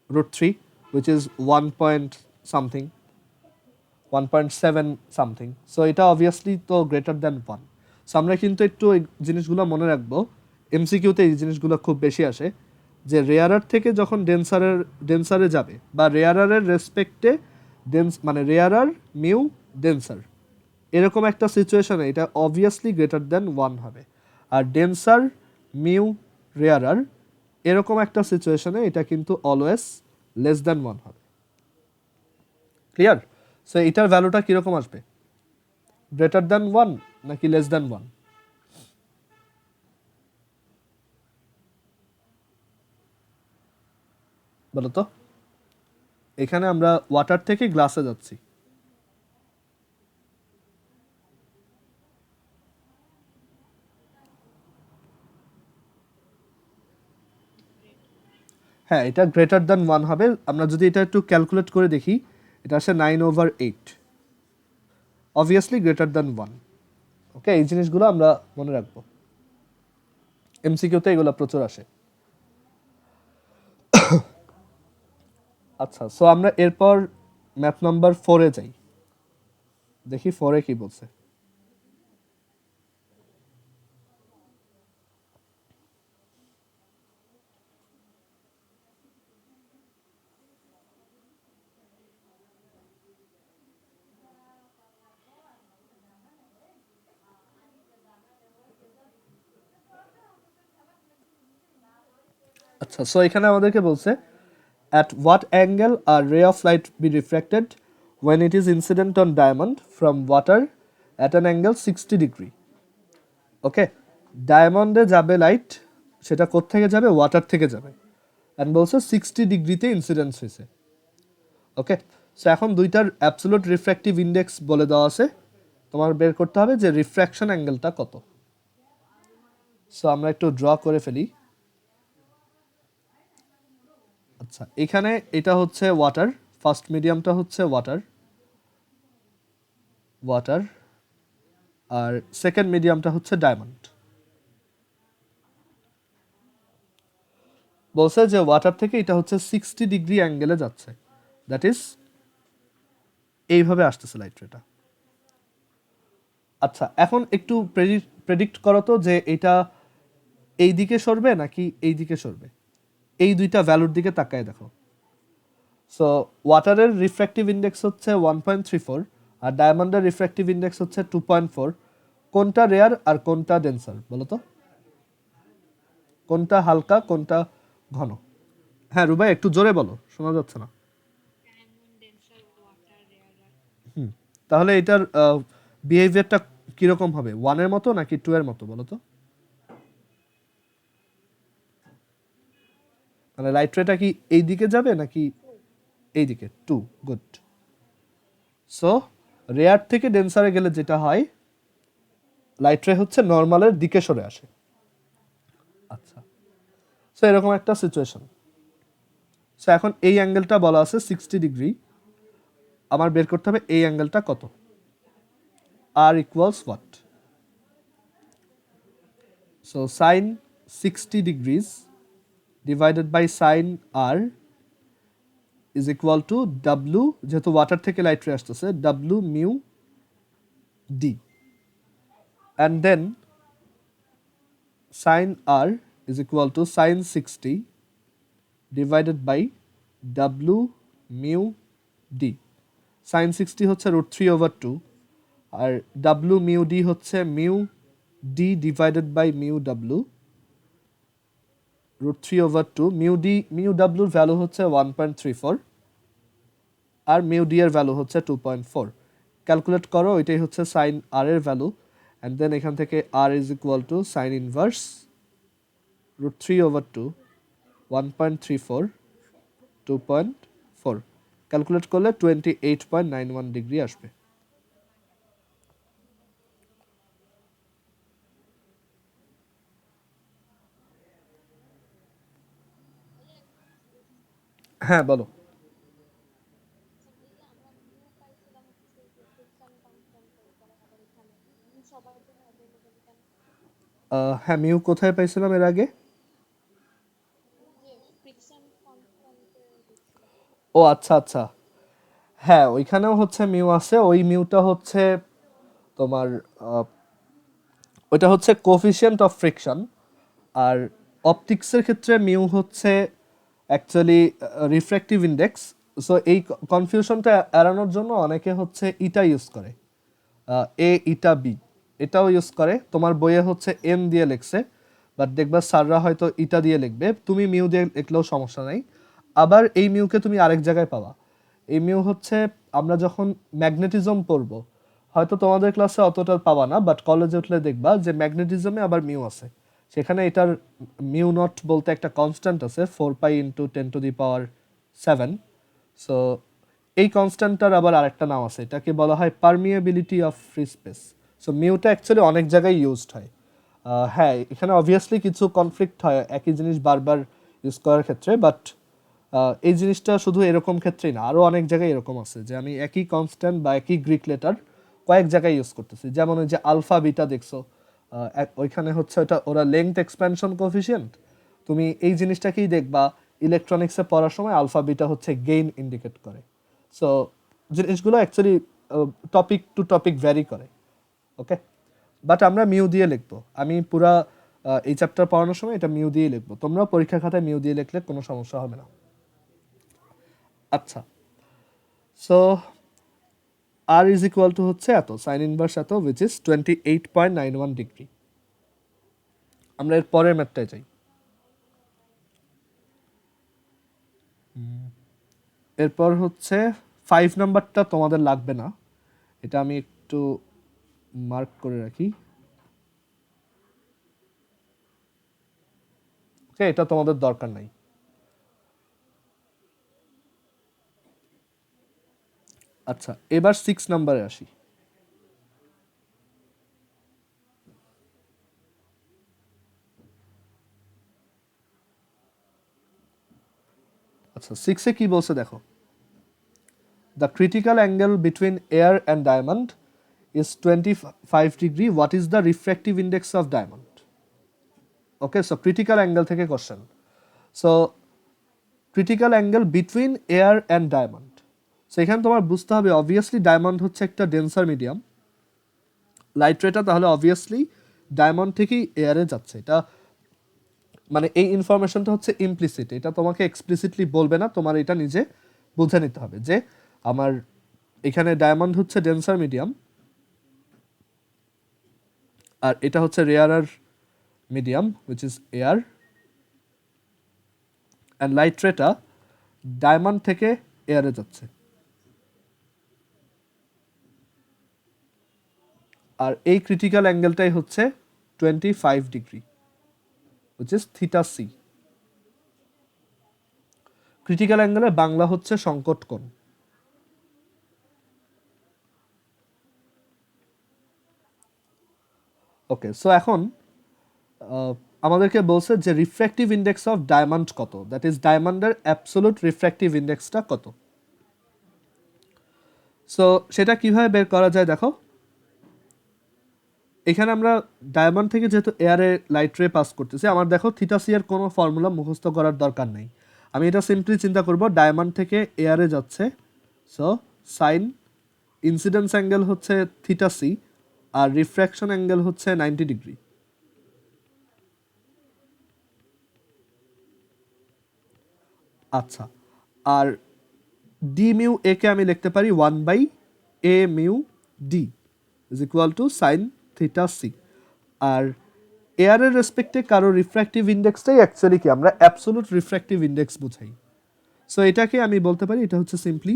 √3, which is 1 point something, 1.7 something. So এটা অবভিয়াসলি তো গ্রেটার দ্যান 1। সো আমরা কিন্তু একটু এই জিনিসগুলো মনে রাখবো, এমসিকিউতে এই জিনিসগুলো খুব বেশি আসে, যে রেয়ারার থেকে যখন ডেন্সারে যাবে বা রেয়ারারের রেসপেক্টে মানে রেয়ারার মিউ ডেন্সার, এরকম একটা সিচুয়েশনে এটা অবভিয়াসলি গ্রেটার দ্যান 1 হবে। আর ডেন্সার মিউ রেয়ারার এরকম একটা সিচুয়েশনে এটা কিন্তু অলওয়েজ লেস দ্যান 1 হবে। ক্লিয়ার? সো এটার ভ্যালুটা কীরকম আসবে? গ্রেটার দ্যান 1 নাকি লেস দ্যান 1? বলো তো। এখানে আমরা ওয়াটার থেকে গ্লাসে যাচ্ছি। হ্যাঁ, এটা গ্রেটার দ্যান 1 হবে। আমরা যদি এটা একটু ক্যালকুলেট করে দেখি, এটা আসে 9/8, অবভিয়াসলি গ্রেটার দ্যান 1। ওকে, এই জিনিসগুলো আমরা মনে রাখবো, এমসিকিউতে এগুলো প্রচুর আসে। আচ্ছা, সো আমরা এরপর ম্যাথ নাম্বার 4-এ যাই, দেখি 4-এ কি বলছে। আচ্ছা, সো এখানে আমাদেরকে বলছে at what angle a ray of light be refracted when it is incident on diamond from water at an angle 60 degree? ওকে, ডায়মন্ডে যাবে লাইট, সেটা কোত্থেকে যাবে? ওয়াটার থেকে যাবে, অ্যান্ড বলছে 60 ডিগ্রিতে ইনসিডেন্স হয়েছে। ওকে, সো এখন দুইটার অ্যাবসোলুট রিফ্র্যাক্টিভ ইন্ডেক্স বলে দেওয়া আছে, তোমার বের করতে হবে যে রিফ্র্যাকশন অ্যাঙ্গেলটা কত। সো আমরা একটু ড্র করে ফেলি। আচ্ছা, এখানে এটা হচ্ছে ওয়াটার, ফার্স্ট মিডিয়ামটা হচ্ছে ওয়াটার, ওয়াটার, আর সেকেন্ড মিডিয়ামটা হচ্ছে ডায়মন্ড। বলছে যে ওয়াটার থেকে এটা হচ্ছে 60 ডিগ্রি অ্যাঙ্গেলে যাচ্ছে, দ্যাট ইজ এইভাবে আসতেছে লাইট রেটা। আচ্ছা, এখন একটু প্রেডিক্ট করো তো যে এটা এই দিকে সরবে নাকি এই দিকে সরবে। এই দুইটা ভ্যালুর দিকে তাকায় দেখো। সো ওয়াটারের রিফ্র্যাক্টিভ ইন্ডেক্স হচ্ছে 1.34 আর ডায়মন্ডের রিফ্র্যাক্টিভ ইন্ডেক্স হচ্ছে 2.4। কোনটা রেয়ার আর কোনটা ডেন্সার বলো তো? কোনটা হালকা কোনটা ঘন? হ্যাঁ রুবাই, একটু জোরে বলো, শোনা যাচ্ছে না। তাহলে এটার বিহেভিয়ারটা কিরকম হবে, 1-এর মতো নাকি 2-এর মতো বলো তো? মানে লাইট রেটা কি এই দিকে যাবে নাকি এই দিকে? 2, গুড। সো রেয়ার থেকে ডেন্সারে গেলে যেটা হয়, লাইট রে হচ্ছে নর্মালের দিকে সরে আসে। আচ্ছা, সো এরকম একটা সিচুয়েশন। সো এখন এই অ্যাঙ্গেলটা বলা আছে 60 ডিগ্রি, আমার বের করতে হবে এই অ্যাঙ্গেলটা কত। R equals what? So sine 60 degrees divided by sine R is equal to ডাব্লু, যেহেতু ওয়াটার থেকে লাইট রে আসতেছে, ডাব্লু mu d, and then sine R is equal to sine 60 divided by ডাব্লু মিউ ডি। সাইন 60 হচ্ছে √3/2, আর ডাব্লু mu d হচ্ছে mu d divided by mu ডাব্লু √3/2। মিউ ডাব্লুর ভ্যালু হচ্ছে 1.34, আর মিউ ডি এর ভ্যালু হচ্ছে 2.4। ক্যালকুলেট করো, এটাই হচ্ছে সাইন আর এর ভ্যালু, অ্যান্ড দেন এখান থেকে r is equal to sine inverse √3/2, 1.34, 2.4। Calculate করলে 28.91 ডিগ্রি আসবে। হ্যাঁ বলো। হ্যাঁ, মিউ কোথায় পাইছিলাম এর আগে? ও আচ্ছা আচ্ছা, হ্যাঁ ওইখানেও হচ্ছে মিউ আছে। ওই মিউটা হচ্ছে তোমার ওইটা হচ্ছে কোফিশিয়েন্ট অফ ফ্রিকশন। আর অপটিক্সের ক্ষেত্রে মিউ হচ্ছে অ্যাকচুয়ালি রিফ্র্যাক্টিভ ইন্ডেক্স। সো এই কনফিউশনটা এড়ানোর জন্য অনেকে হচ্ছে ইটা ইউজ করে, এ ইটা বি, এটাও ইউজ করে। তোমার বইয়ে হচ্ছে এম দিয়ে লিখছে, বাট দেখবা স্যাররা হয়তো ইটা দিয়ে লিখবে, তুমি মিউ দিয়ে লিখলেও সমস্যা নাই। আবার এই মিউকে তুমি আরেক জায়গায় পাবা। এই মিউ হচ্ছে আমরা যখন ম্যাগনেটিজম পড়ব, হয়তো তোমাদের ক্লাসে অতটা পাবা না, বাট কলেজে উঠলে দেখবা যে ম্যাগনেটিজমে আবার মিউ আছে। সেখানে এটার মিউ নট বলতে একটা কনস্ট্যান্ট আছে, 4π × 10⁻⁷। সো এই কনস্ট্যান্টটার আবার আরেকটা নাম আছে, এটাকে বলা হয় permeability of free space. So মিউটা অ্যাকচুয়ালি অনেক জায়গায় ইউজড হয়। হ্যাঁ, এখানে অবভিয়াসলি কিছু কনফ্লিক্ট হয় একই জিনিস বারবার ইউজ করার ক্ষেত্রে, বাট এই জিনিসটা শুধু এরকম ক্ষেত্রেই না, আরও অনেক জায়গায় এরকম আছে যে আমি একই কনস্ট্যান্ট বা একই গ্রিক লেটার কয়েক জায়গায় ইউজ করতেছি। যেমন ওই যে আলফা বিটা দেখছো, ওইখানে হচ্ছে ওটা ওরা লেংথ এক্সপ্যানশন কোফিশিয়েন্ট। তুমি এই জিনিসটাকেই দেখবা ইলেকট্রনিক্সে পড়ার সময় আলফা বিটা হচ্ছে গেইন ইন্ডিকেট করে। সো জিনিসগুলো actually topic to topic vary করে। ওকে, বাট আমরা মিউ দিয়ে লিখবো। আমি পুরা এই চ্যাপ্টার পড়ানোর সময় এটা মিউ দিয়ে লিখবো, তোমরা পরীক্ষা খাতায় মিউ দিয়ে লিখলে কোনো সমস্যা হবে না। আচ্ছা, so R is equal to হচ্ছে এত, সাইন ইনভার্স এত, উইচ ইজ 28.91 ডিগ্রি। আমরা এর পরের ম্যাথটায় যাই। এরপর হচ্ছে 5 নাম্বারটা তোমাদের লাগবে না, এটা আমি একটু মার্ক করে রাখি। ওকে, এটা তোমাদের দরকার নাই। আচ্ছা, এবার 6 নাম্বারে আসি। আচ্ছা, 6-এ কি বলছে দেখো, the critical angle between air and diamond is 25 degree. What is the refractive index of diamond? Okay, so critical angle থেকে question. So critical angle between air and diamond. So এখানে তোমার বুঝতে হবে obviously ডায়মন্ড হচ্ছে একটা ডেন্সার medium, light রেটা তাহলে obviously diamond থেকেই এয়ারে যাচ্ছে। এটা মানে এই ইনফরমেশনটা হচ্ছে ইমপ্লিসিট, এটা তোমাকে এক্সপ্লিসিটলি বলবে না, তোমার এটা নিজে বুঝে নিতে হবে যে আমার এখানে ডায়মন্ড হচ্ছে ডেন্সার মিডিয়াম, আর এটা হচ্ছে rarer medium which is air, and light রেটা ডায়মন্ড থেকে এয়ারে যাচ্ছে। আর এই ক্রিটিক্যাল অ্যাঙ্গেলটাই হচ্ছে 25 degree which is theta c. Critical অ্যাঙ্গেলের বাংলা হচ্ছে সংকট কোণ। ওকে, সো এখন আমাদেরকে বলছে যে রিফ্র্যাক্টিভ ইন্ডেক্স অফ ডায়মন্ড কত, দ্যাট ইজ ডায়মন্ডের অ্যাবসোলুট রিফ্র্যাক্টিভ ইন্ডেক্সটা কত। সো সেটা কিভাবে বের করা যায় দেখো, এখানে আমরা ডায়মন্ড থেকে যেহেতু এয়ারে লাইট রে পাস করতেছি, আমার দেখো থিটা সি এর কোনো ফর্মুলা মুখস্থ করার দরকার নেই। আমি এটা সিম্পলি চিন্তা করব, ডায়মন্ড থেকে এয়ারে যাচ্ছে, সো সাইন ইনসিডেন্স অ্যাঙ্গেল হচ্ছে থিটা সি আর রিফ্র্যাকশন অ্যাঙ্গেল হচ্ছে 90 ডিগ্রি। আচ্ছা, আর ডি মিউ এ কে আমি লিখতে পারি 1/a mu d is equal to sine theta C. আর এয়ারের রেসপেক্টে কারো রিফ্র্যাক্টিভ ইন্ডেক্সটাই অ্যাকচুয়ালি কি আমরা অ্যাবসোলুট রিফ্র্যাক্টিভ ইন্ডেক্স বোঝাই। সো এটাকে আমি বলতে পারি এটা হচ্ছে সিম্পলি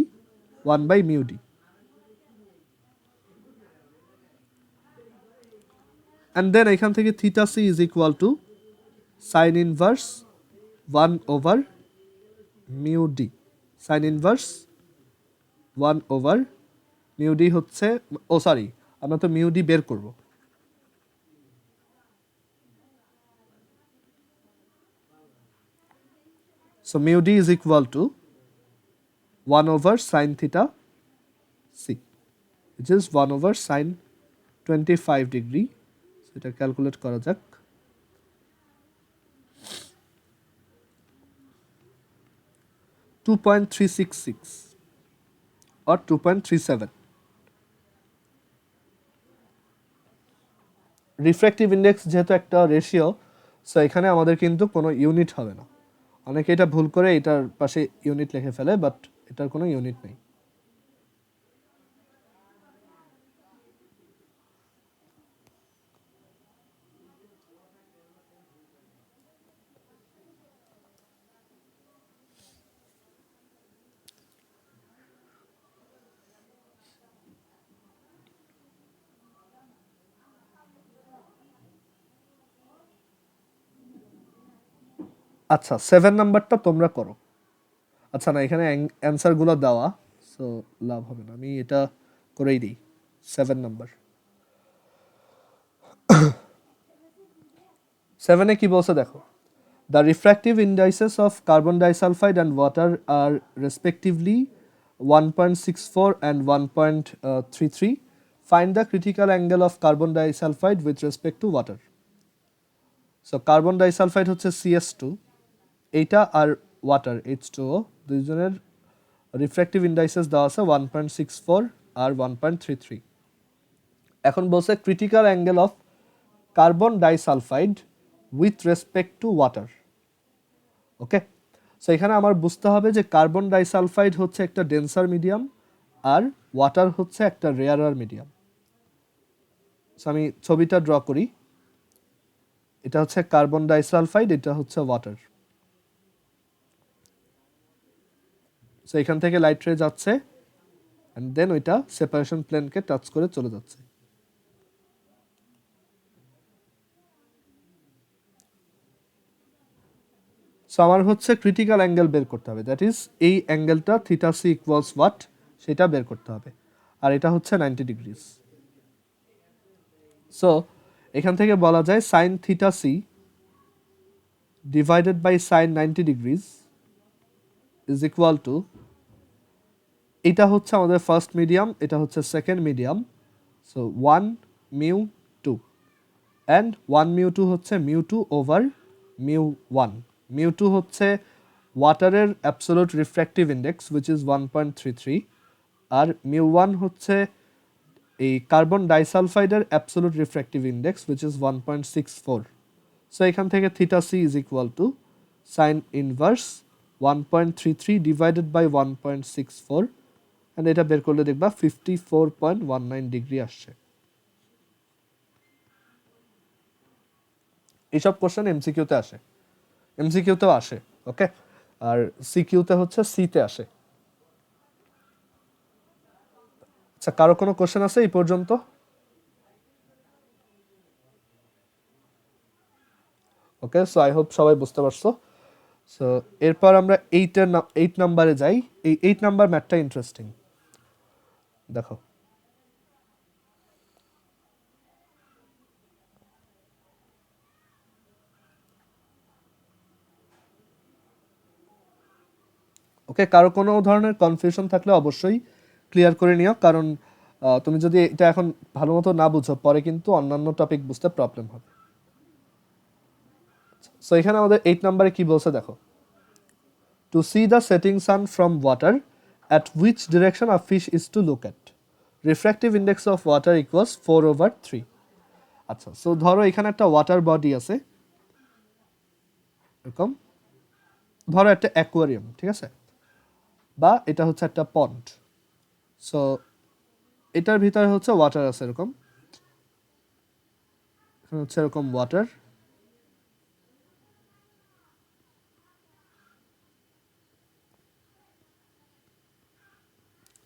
1/μ d। অ্যান্ড দেন এখান থেকে theta C is equal to sine inverse 1/μ d। Sine inverse 1/μ d হচ্ছে, ও সরি, আমরা তো মিউ ডি বের করব। So mu d is equal to 1/sin theta c, which is 1/sin 25 degree. So এটা calculate করা যাক। (2.366) or 2.37। রিফ্র্যাক্টিভ ইন্ডেক্স যেহেতু একটা রেশিও, সো এখানে আমাদের কিন্তু কোনো ইউনিট হবে না। অনেকে এটা ভুল করে এটার পাশে ইউনিট লিখে ফেলে, বাট এটার কোনো ইউনিট নেই। আচ্ছা, 7 নাম্বারটা তোমরা করো। আচ্ছা না, এখানে অ্যান্সারগুলো দেওয়া, সো লাভ হবে না, আমি এটা করেই দিই। 7 নাম্বার, 7-এ কি বলছে দেখো, the refractive indices of carbon disulphide and water are respectively 1.64 and 1.33. Find the critical angle of carbon disulfide with respect to water. So carbon disulphide হচ্ছে CS2, এইটা আর ওয়াটার H2O দুইজনের রিফ্র্যাক্টিভ ইন্ডাইসেস দেওয়া আছে 1.64 আর 1.33। এখন বলছে critical angle of carbon disulphide with respect to water. Okay, so এখানে আমার বুঝতে হবে যে কার্বন ডাইসালফাইড হচ্ছে একটা ডেন্সার মিডিয়াম আর ওয়াটার হচ্ছে একটা রেয়ারার মিডিয়াম। সো আমি ছবিটা ড্র করি, এটা হচ্ছে কার্বন ডাইসালফাইড, এটা হচ্ছে ওয়াটার। সো এখান থেকে লাইট রে যাচ্ছে এন্ড দেন ওইটা সেপারেশন প্লেনকে টাচ করে চলে যাচ্ছে। সো আমার হচ্ছে ক্রিটিক্যাল অ্যাঙ্গেল বের করতে হবে, দ্যাট ইজ এই অ্যাঙ্গেলটা থিটা সি ইকুয়ালস হোয়াট সেটা বের করতে হবে, আর এটা হচ্ছে 90 ডিগ্রিজ। সো এখান থেকে বলা যায় sine theta C divided by sine 90 degrees is equal to, এটা হচ্ছে আমাদের ফার্স্ট মিডিয়াম, এটা হচ্ছে সেকেন্ড মিডিয়াম, সো 1μ2 অ্যান্ড 1μ2 হচ্ছে μ2 ওভার μ1। μ2 হচ্ছে ওয়াটারের absolute refractive index which is 1.33, আর μ1 হচ্ছে এই কার্বন ডাইসালফাইডের absolute refractive index which is 1.64। So এখান থেকে theta C is equal to sine inverse 1.33 divided by 1.64, and এটা বের করলে দেখবা 54.19 ডিগ্রি আসছে। এইসব কোশ্চেন এমসিকিউতে আসে, এমসিকিউতেও আসে, ওকে, আর সিকিউতে হচ্ছে সিতে আসে। আচ্ছা, কারো কোনো কোশ্চেন আছে এই পর্যন্ত? ওকে, সো আই হোপ সবাই বুঝতে পারছো। সো এরপর আমরা 8 নাম্বারে যাই। এই 8 নাম্বার ম্যাথটা ইন্টারেস্টিং, দেখো। ওকে, কারো কোনো ধরনের কনফিউশন থাকলে অবশ্যই ক্লিয়ার করে নিও, কারণ তুমি যদি এটা এখন ভালো মতো না বুঝো পরে কিন্তু অন্যান্য টপিক বুঝতে প্রবলেম হবে। সো এখানে আমাদের 8 নম্বরে কি বলছে দেখো, to see the setting sun from water at which direction a fish is to look at, refractive index of water equals 4/3। আচ্ছা, সো ধরো এখানে একটা ওয়াটার বডি আছে এরকম, ধরো একটা অ্যাকোয়ারিয়াম, ঠিক আছে, বা এটা হচ্ছে একটা পন্ড। সো এটার ভিতরে হচ্ছে ওয়াটার আছে এরকম, এখানে হচ্ছে এরকম ওয়াটার,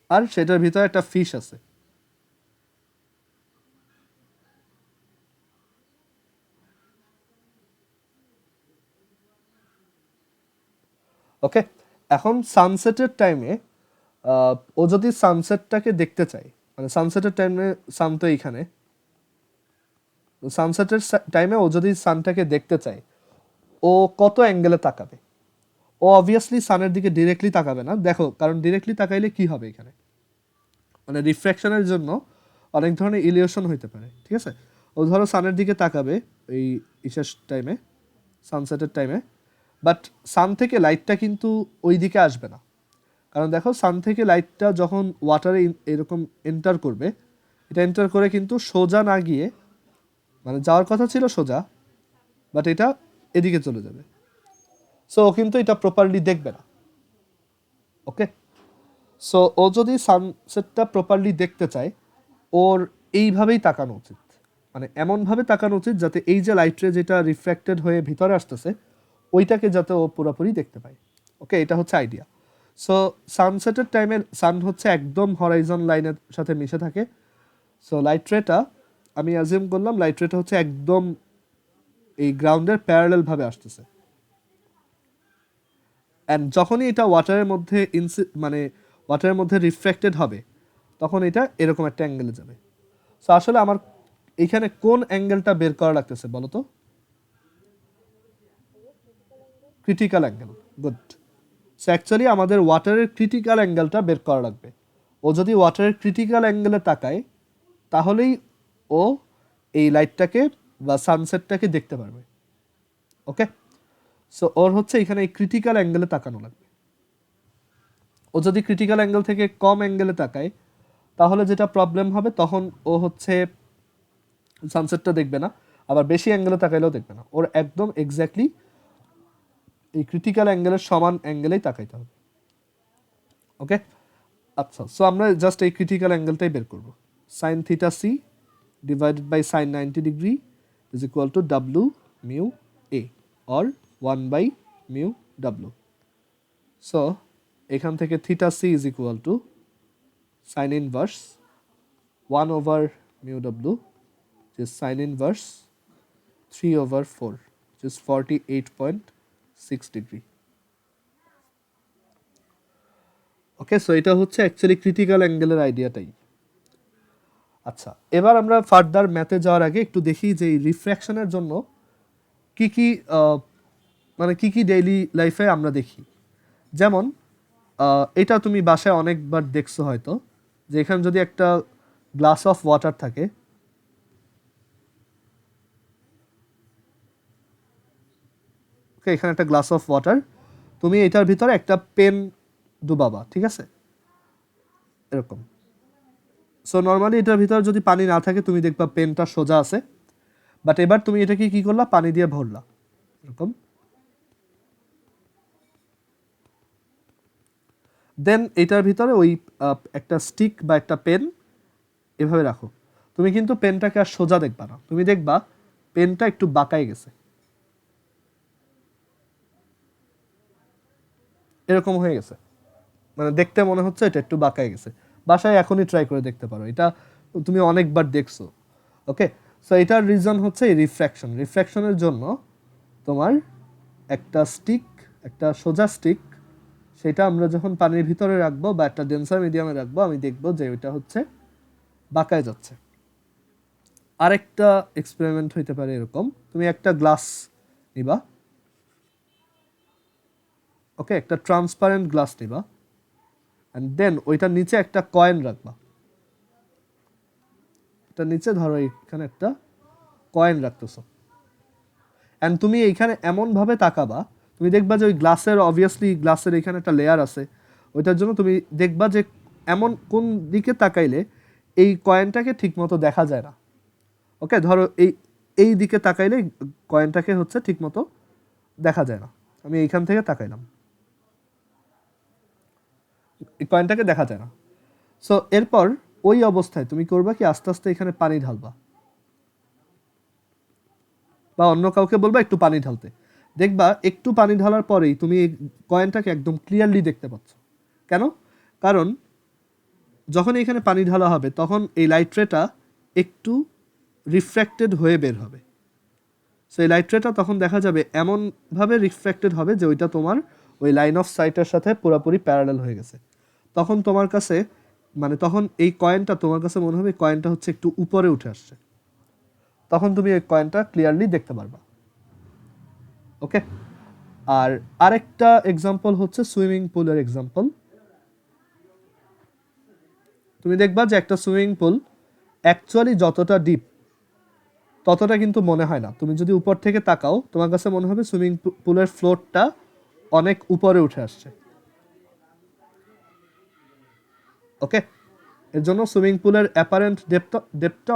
আর সেটার ভিতরে একটা ফিশ আছে। ওকে, এখন সানসেটের টাইমে ও যদি সানসেটটাকে দেখতে চায়, মানে সানসেটের টাইমে সান তো এইখানে, সানসেটের টাইমে ও যদি সানটাকে দেখতে চায় ও কত অ্যাঙ্গেলে তাকাবে? ও অবভিয়াসলি সানের দিকে ডিরেক্টলি তাকাবে না, দেখো, কারণ ডিরেক্টলি তাকাইলে কি হবে এখানে, মানে রিফ্র্যাকশনের জন্য অনেক ধরনের ইলিউশন হইতে পারে, ঠিক আছে। ও ধরো সানের দিকে তাকাবে এই ইসের টাইমে, সানসেটের টাইমে, বাট সান থেকে লাইটটা কিন্তু ওই দিকে আসবে না, কারণ দেখো সান থেকে লাইটটা যখন ওয়াটারে এরকম এন্টার করবে, এটা এন্টার করে কিন্তু সোজা না গিয়ে, মানে যাওয়ার কথা ছিল সোজা, বাট এটা এদিকে চলে যাবে। সো ও কিন্তু এটা প্রপারলি দেখবে না। ওকে, সো ও যদি সানসেটটা প্রপারলি দেখতে চায় ওর এইভাবেই তাকানো উচিত, মানে এমনভাবে তাকানো উচিত যাতে এই যে লাইট রে যেটা রিফ্র্যাক্টেড হয়ে ভিতরে আসতেছে ওইটাকে যাতে ও পুরোপুরি দেখতে পায়। ওকে, এটা হচ্ছে আইডিয়া। সো সানসেটের টাইমে সান হচ্ছে একদম হরাইজন লাইনের সাথে মিশে থাকে। সো লাইট রেটা আমি অ্যাজিউম করলাম লাইট রেটা হচ্ছে একদম এই গ্রাউন্ডের প্যারালাল ভাবে আসতেছে, অ্যান্ড যখনই এটা ওয়াটারের মধ্যে মানে ওয়াটারের মধ্যে রিফ্র্যাক্টেড হবে তখন এটা এরকম একটা অ্যাঙ্গেলে যাবে। সো আসলে আমার এখানে কোন অ্যাঙ্গেলটা বের করা লাগতেছে বলো তো? Critical angle, good. So actually আমাদের ওয়াটারের ক্রিটিক্যাল অ্যাঙ্গেলটা বের করা লাগবে। ও যদি ওয়াটারের ক্রিটিক্যাল অ্যাঙ্গেলে তাকায় তাহলেই ও এই লাইটটাকে বা সানসেটটাকে দেখতে পারবে। ওকে, সো ওর হচ্ছে এখানে এই ক্রিটিক্যাল অ্যাঙ্গেলে তাকানো লাগবে। ও যদি ক্রিটিক্যাল অ্যাঙ্গেল থেকে কম অ্যাঙ্গেলে তাকায় তাহলে যেটা প্রবলেম হবে, তখন ও হচ্ছে সানসেটটা দেখবে না, আবার বেশি অ্যাঙ্গেলে তাকাইলেও দেখবে না, ওর একদম এক্স্যাক্টলি এই ক্রিটিক্যাল অ্যাঙ্গেলের সমান অ্যাঙ্গেলেই তাকাইতে হবে। ওকে, আচ্ছা, সো আমরা জাস্ট এই ক্রিটিক্যাল অ্যাঙ্গেলটাই বের করব। Sine theta C divided by sine 90 degree is equal to ডাব্লু মিউ এ, অর 1/মিউ ডাব্লু। সো এখান থেকে theta C is equal to sine inverse 1/মিউ ডাব্লু, which is sin inverse 3/4, which is 48.6 degree. Okay, so এটা হচ্ছে অ্যাকচুয়ালি ক্রিটিক্যাল অ্যাঙ্গেলের আইডিয়াটাই। আচ্ছা, এবার আমরা ফার্দার ম্যাথে যাওয়ার আগে একটু দেখি যে এই রিফ্র্যাকশনের জন্য কি কি মানে কি কি ডেইলি লাইফে আমরা দেখি। যেমন এটা তুমি বাসায় অনেকবার দেখছো হয়তো, যে এখানে যদি একটা গ্লাস অফ ওয়াটার থাকে, ওকে, এখানে একটা গ্লাস অফ ওয়াটার, তুমি এটার ভিতরে একটা পেন ডুবাবা, ঠিক আছে, এরকম। সো নর্মালি এটার ভিতরে যদি পানি না থাকে তুমি দেখবা পেনটা সোজা আছে, বাট এবার তুমি এটাকে কি করলা, পানি দিয়ে ভরলা এরকম, দেন এটার ভিতরে ওই একটা স্টিক বা একটা পেন এভাবে রাখো। তুমি কিন্তু পেনটাকে আর সোজা দেখবা না, তুমি দেখবা পেনটা একটু বাঁকায় গেছে, এরকম হয়ে গেছে, মানে দেখতে মনে হচ্ছে এটা একটু বাঁকায় গেছে। বাসায় এখনই ট্রাই করে দেখতে পারো, এটা তুমি অনেকবার দেখছো। ওকে, সো এটার রিজন হচ্ছে এই রিফ্র্যাকশন। রিফ্র্যাকশনের জন্য তোমার একটা স্টিক, একটা সোজা স্টিক, সেটা আমরা যখন পানির ভিতরে রাখবো বা একটা ডেন্সার মিডিয়ামে রাখবো, আমি দেখবো যে ওইটা হচ্ছে বাঁকায় যাচ্ছে। আরেকটা এক্সপেরিমেন্ট হইতে পারে এরকম, তুমি একটা গ্লাস নিবা, ওকে, একটা ট্রান্সপারেন্ট গ্লাস নিবা অ্যান্ড দেন ওইটার নিচে একটা কয়েন রাখবা। এটা নিচে ধরো এখানে একটা কয়েন রাখতেছো অ্যান্ড তুমি এইখানে এমনভাবে তাকাবা, তুমি দেখবা যে ওই গ্লাসের অবভিয়াসলি গ্লাসের এখানে একটা লেয়ার আছে, ওইটার জন্য তুমি দেখবা যে এমন কোন দিকে তাকাইলে এই কয়েনটাকে ঠিকমতো দেখা যায় না। ওকে, ধরো এই দিকে তাকাইলে কয়েনটাকে হচ্ছে ঠিকমতো দেখা যায় না। আমি এইখান থেকে তাকাইলাম, এই কয়েনটাকে দেখা যায় না। সো এরপর ওই অবস্থায় তুমি করবা কি, আস্তে আস্তে এখানে পানি ঢালবা বা অন্য কাউকে বলবা একটু পানি ঢালতে। দেখবা একটু পানি ঢালার পরেই তুমি এই কয়েনটাকে একদম ক্লিয়ারলি দেখতে পাচ্ছ। কেন? কারণ যখন এখানে পানি ঢালা হবে তখন এই লাইট রেটা একটু রিফ্র্যাক্টেড হয়ে বের হবে। সো এই লাইট রেটা তখন দেখা যাবে এমনভাবে রিফ্র্যাক্টেড হবে যে ওইটা তোমার ওই লাইন অফ সাইটের সাথে পুরোপুরি প্যারালাল হয়ে গেছে। তখন তোমার কাছে মানে তখন এই কয়েনটা তোমার কাছে মনে হবে কয়েনটা হচ্ছে একটু উপরে উঠে আসছে, তখন তুমি এই কয়েনটা ক্লিয়ারলি দেখতে পারবা। ওকে, আর আরেকটা এক্সাম্পল হচ্ছে সুইমিং পুলের এক্সাম্পল। তুমি দেখবা যে একটা সুইমিং পুল অ্যাকচুয়ালি যতটা ডিপ ততটা কিন্তু মনে হয় না। তুমি যদি উপর থেকে তাকাও তোমার কাছে মনে হবে সুইমিং পুলের ফ্লোরটা অনেক উপরে উঠে আসছে। ওকে, এর জন্য সুইমিং পুলের অ্যাপারেন্ট ডেপথটা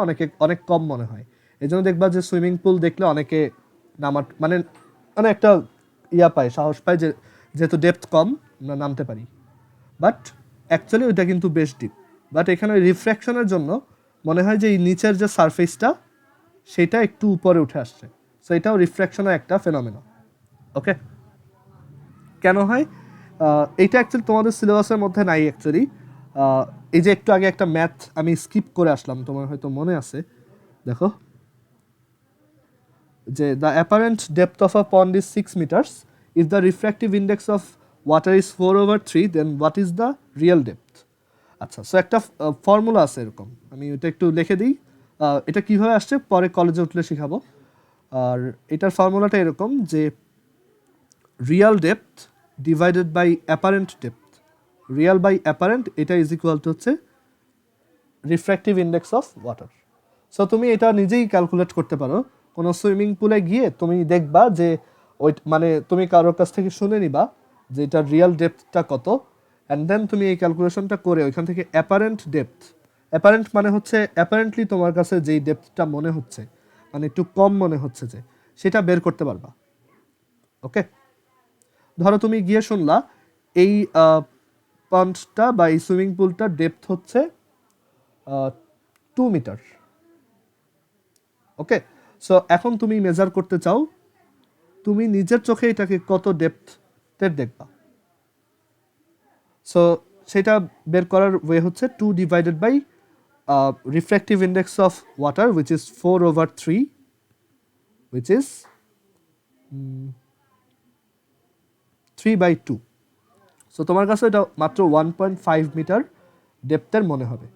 অনেক কম মনে হয়। এই জন্য দেখবা যে সুইমিং পুল দেখলে অনেকে নামার মানে মানে একটা পায়, সাহস পায় যে যেহেতু ডেপথ কম আমরা নামতে পারি। বাট অ্যাকচুয়ালি ওইটা কিন্তু বেশ ডিপ। বাট এখানে রিফ্র্যাকশনের জন্য মনে হয় যে এই নিচের যে সারফেসটা সেটা একটু উপরে উঠে আসছে। সো এটাও রিফ্র্যাকশনের একটা ফেনোমেনা। ওকে, কেন হয় এইটা অ্যাকচুয়ালি তোমাদের সিলেবাসের মধ্যে নাই অ্যাকচুয়ালি। এই যে একটু আগে একটা ম্যাথ আমি স্কিপ করে আসলাম, তোমার হয়তো মনে আছে। দেখো যে the apparent depth of a pond is 6 metres, if the refractive index of water is 4/3, then what is the real depth. আচ্ছা, সো একটা ফর্মুলা আছে এরকম, আমি ওটা একটু লিখে দিই। এটা কীভাবে আসছে পরে কলেজে উঠলে শেখাবো। আর এটার ফর্মুলাটা এরকম যে real depth divided by apparent depth, real by apparent, এটা ইজ ইকুয়াল টু হচ্ছে refractive index of water. So তুমি এটা নিজেই ক্যালকুলেট করতে পারো। কোনো সুইমিং পুলে গিয়ে তুমি দেখবা যে ওই মানে তুমি কারোর কাছ থেকে শুনে নিবা যে এটার রিয়াল ডেপথটা কত, অ্যান্ড দেন তুমি এই ক্যালকুলেশনটা করে ওইখান থেকে অ্যাপারেন্ট ডেপথ, অ্যাপারেন্ট মানে হচ্ছে অ্যাপারেন্টলি তোমার কাছে যেই ডেপথটা মনে হচ্ছে মানে একটু কম মনে হচ্ছে যে সেটা বের করতে পারবা। ওকে, ধরো তুমি গিয়ে শুনলা এই পন্ডটা বা এই সুইমিং পুলটার ডেপথ হচ্ছে 2 মিটার। ওকে, সো এখন তুমি মেজার করতে চাও, তুমি নিজের চোখে এটাকে কত ডেপথের দেখবা। সো সেটা বের করার ওয়ে হচ্ছে 2 divided by refractive index of water which is 4/3, which is 3/2। So তোমার কাছে এটা মাত্র 1.5 মিটার ডেপথের মনে হবে।